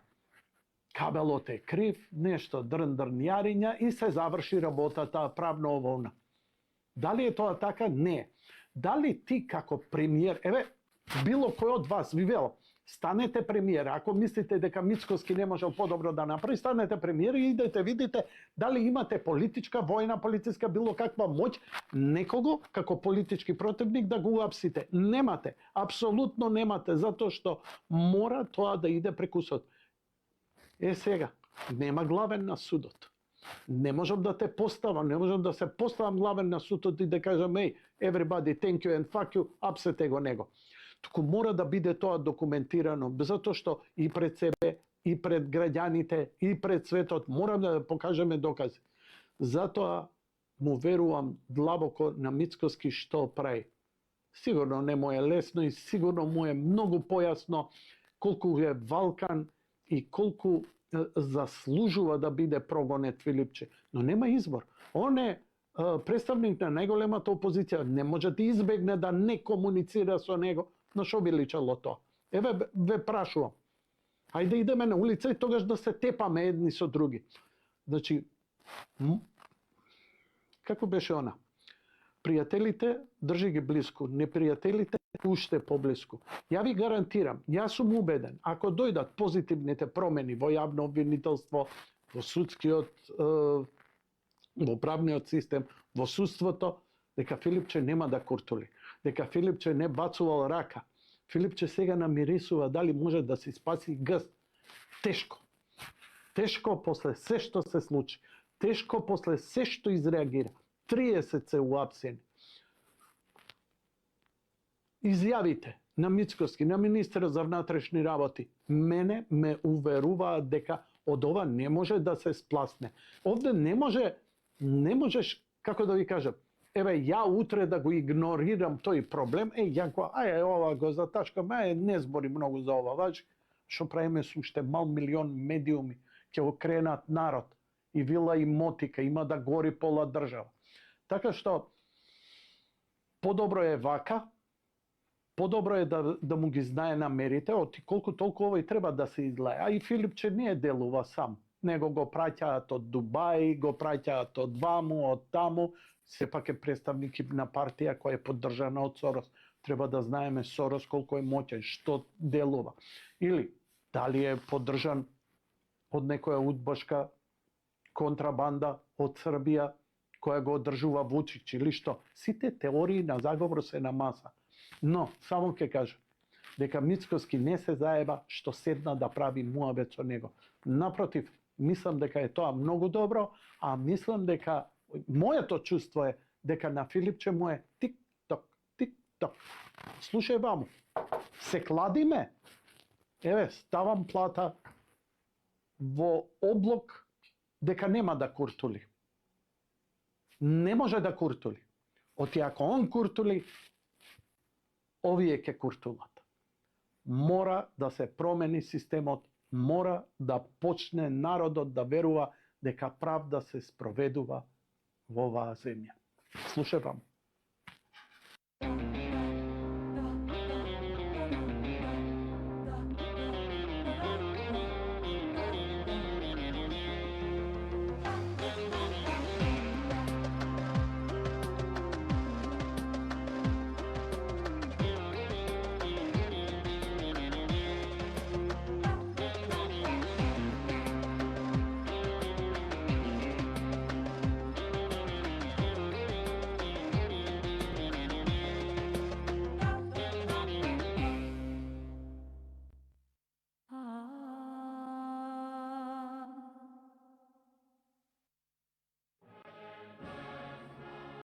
Кабелот е крив, нешто дрн јариња и се заврши работата правно оволна. Дали е тоа така? Не. Дали ти како премиер, еве, било кој од вас ви велам, станете премиер, ако мислите дека Мицкоски не можел подобро да направи, станете премиер и идете видите дали имате политичка, војна, полициска, било каква моќ, некого како политички противник да го уапсите. Немате, апсолутно немате, затоа што мора тоа да иде преку суд. Сега, нема главен на судот. Не можам да те поставам, не можам да се поставам главен на судот и да кажам, everybody, thank you and fuck you, апсете го него. Туку мора да биде тоа документирано, затоа што и пред себе, и пред граѓаните, и пред светот морам да покажеме докази. Затоа му верувам длабоко на Мицкоски што прави. Сигурно не му е лесно и сигурно му е многу појасно колку е валкан и колку заслужува да биде прогонет Филипче. Но нема избор. Он е представник на најголемата опозиција. Не може да избегне да не комуницира со него. На што би личало тоа? Еве ве прашувам. Ајде идеме на улица и тогаш да се тепаме едни со други. Значи, како беше она? Пријателите држи ги блиску, непријателите уште поблиску. Ја ви гарантирам, јас сум убеден, ако дојдат позитивните промени во јавно обвинителство, во судскиот, во правниот систем, во судството, дека Филипче нема да куртули, дека Филипче не бацувал рака. Филипче сега намирисува дали може да се спаси гст. Тешко. Тешко после се што се случи. Тешко после се што изреагира. 30 се уапсени. Изјавите на Мицкоски, на министерот за внатрешни работи, мене ме уверуваат дека од ова не може да се спласне. Овде не можеш, како да ви кажам, еве ја утре да го игнорирам тој проблем, ја го, ова го затачкам, не збори многу за ова, важи, што правиме со уште мал милион медиуми, ќе го кренат народ, и вила и мотика, има да гори пола држава. Така што, подобро е вака, подобро е да му ги знае намерите, оти колку толку овој треба да се излае. А и Филипче не делува сам, него го праќаат од Дубај, го праќаат од ваму, од таму, сепак е представник на партија која е поддржана од Сорос. Треба да знаеме Сорос колку е моќен, што делува. Или, дали е поддржан од некоја удбашка контрабанда од Србија, која го одржува Вучич или што. Сите теории на заговор се на маса. Но, само ќе кажам, дека Мицкоски не се заеба што седна да прави муабет со него. Напротив, мислам дека е тоа многу добро, а мислам дека, моето чувство е дека на Филипче му е тик-ток, тик-ток. Слушај ваму, се кладиме, еве, ставам плата во облок дека нема да куртули. Не може да куртули. Оти ако он куртули, овие ќе куртулат. Мора да се промени системот, мора да почне народот да верува дека правда се спроведува во оваа земја. Слушај вам.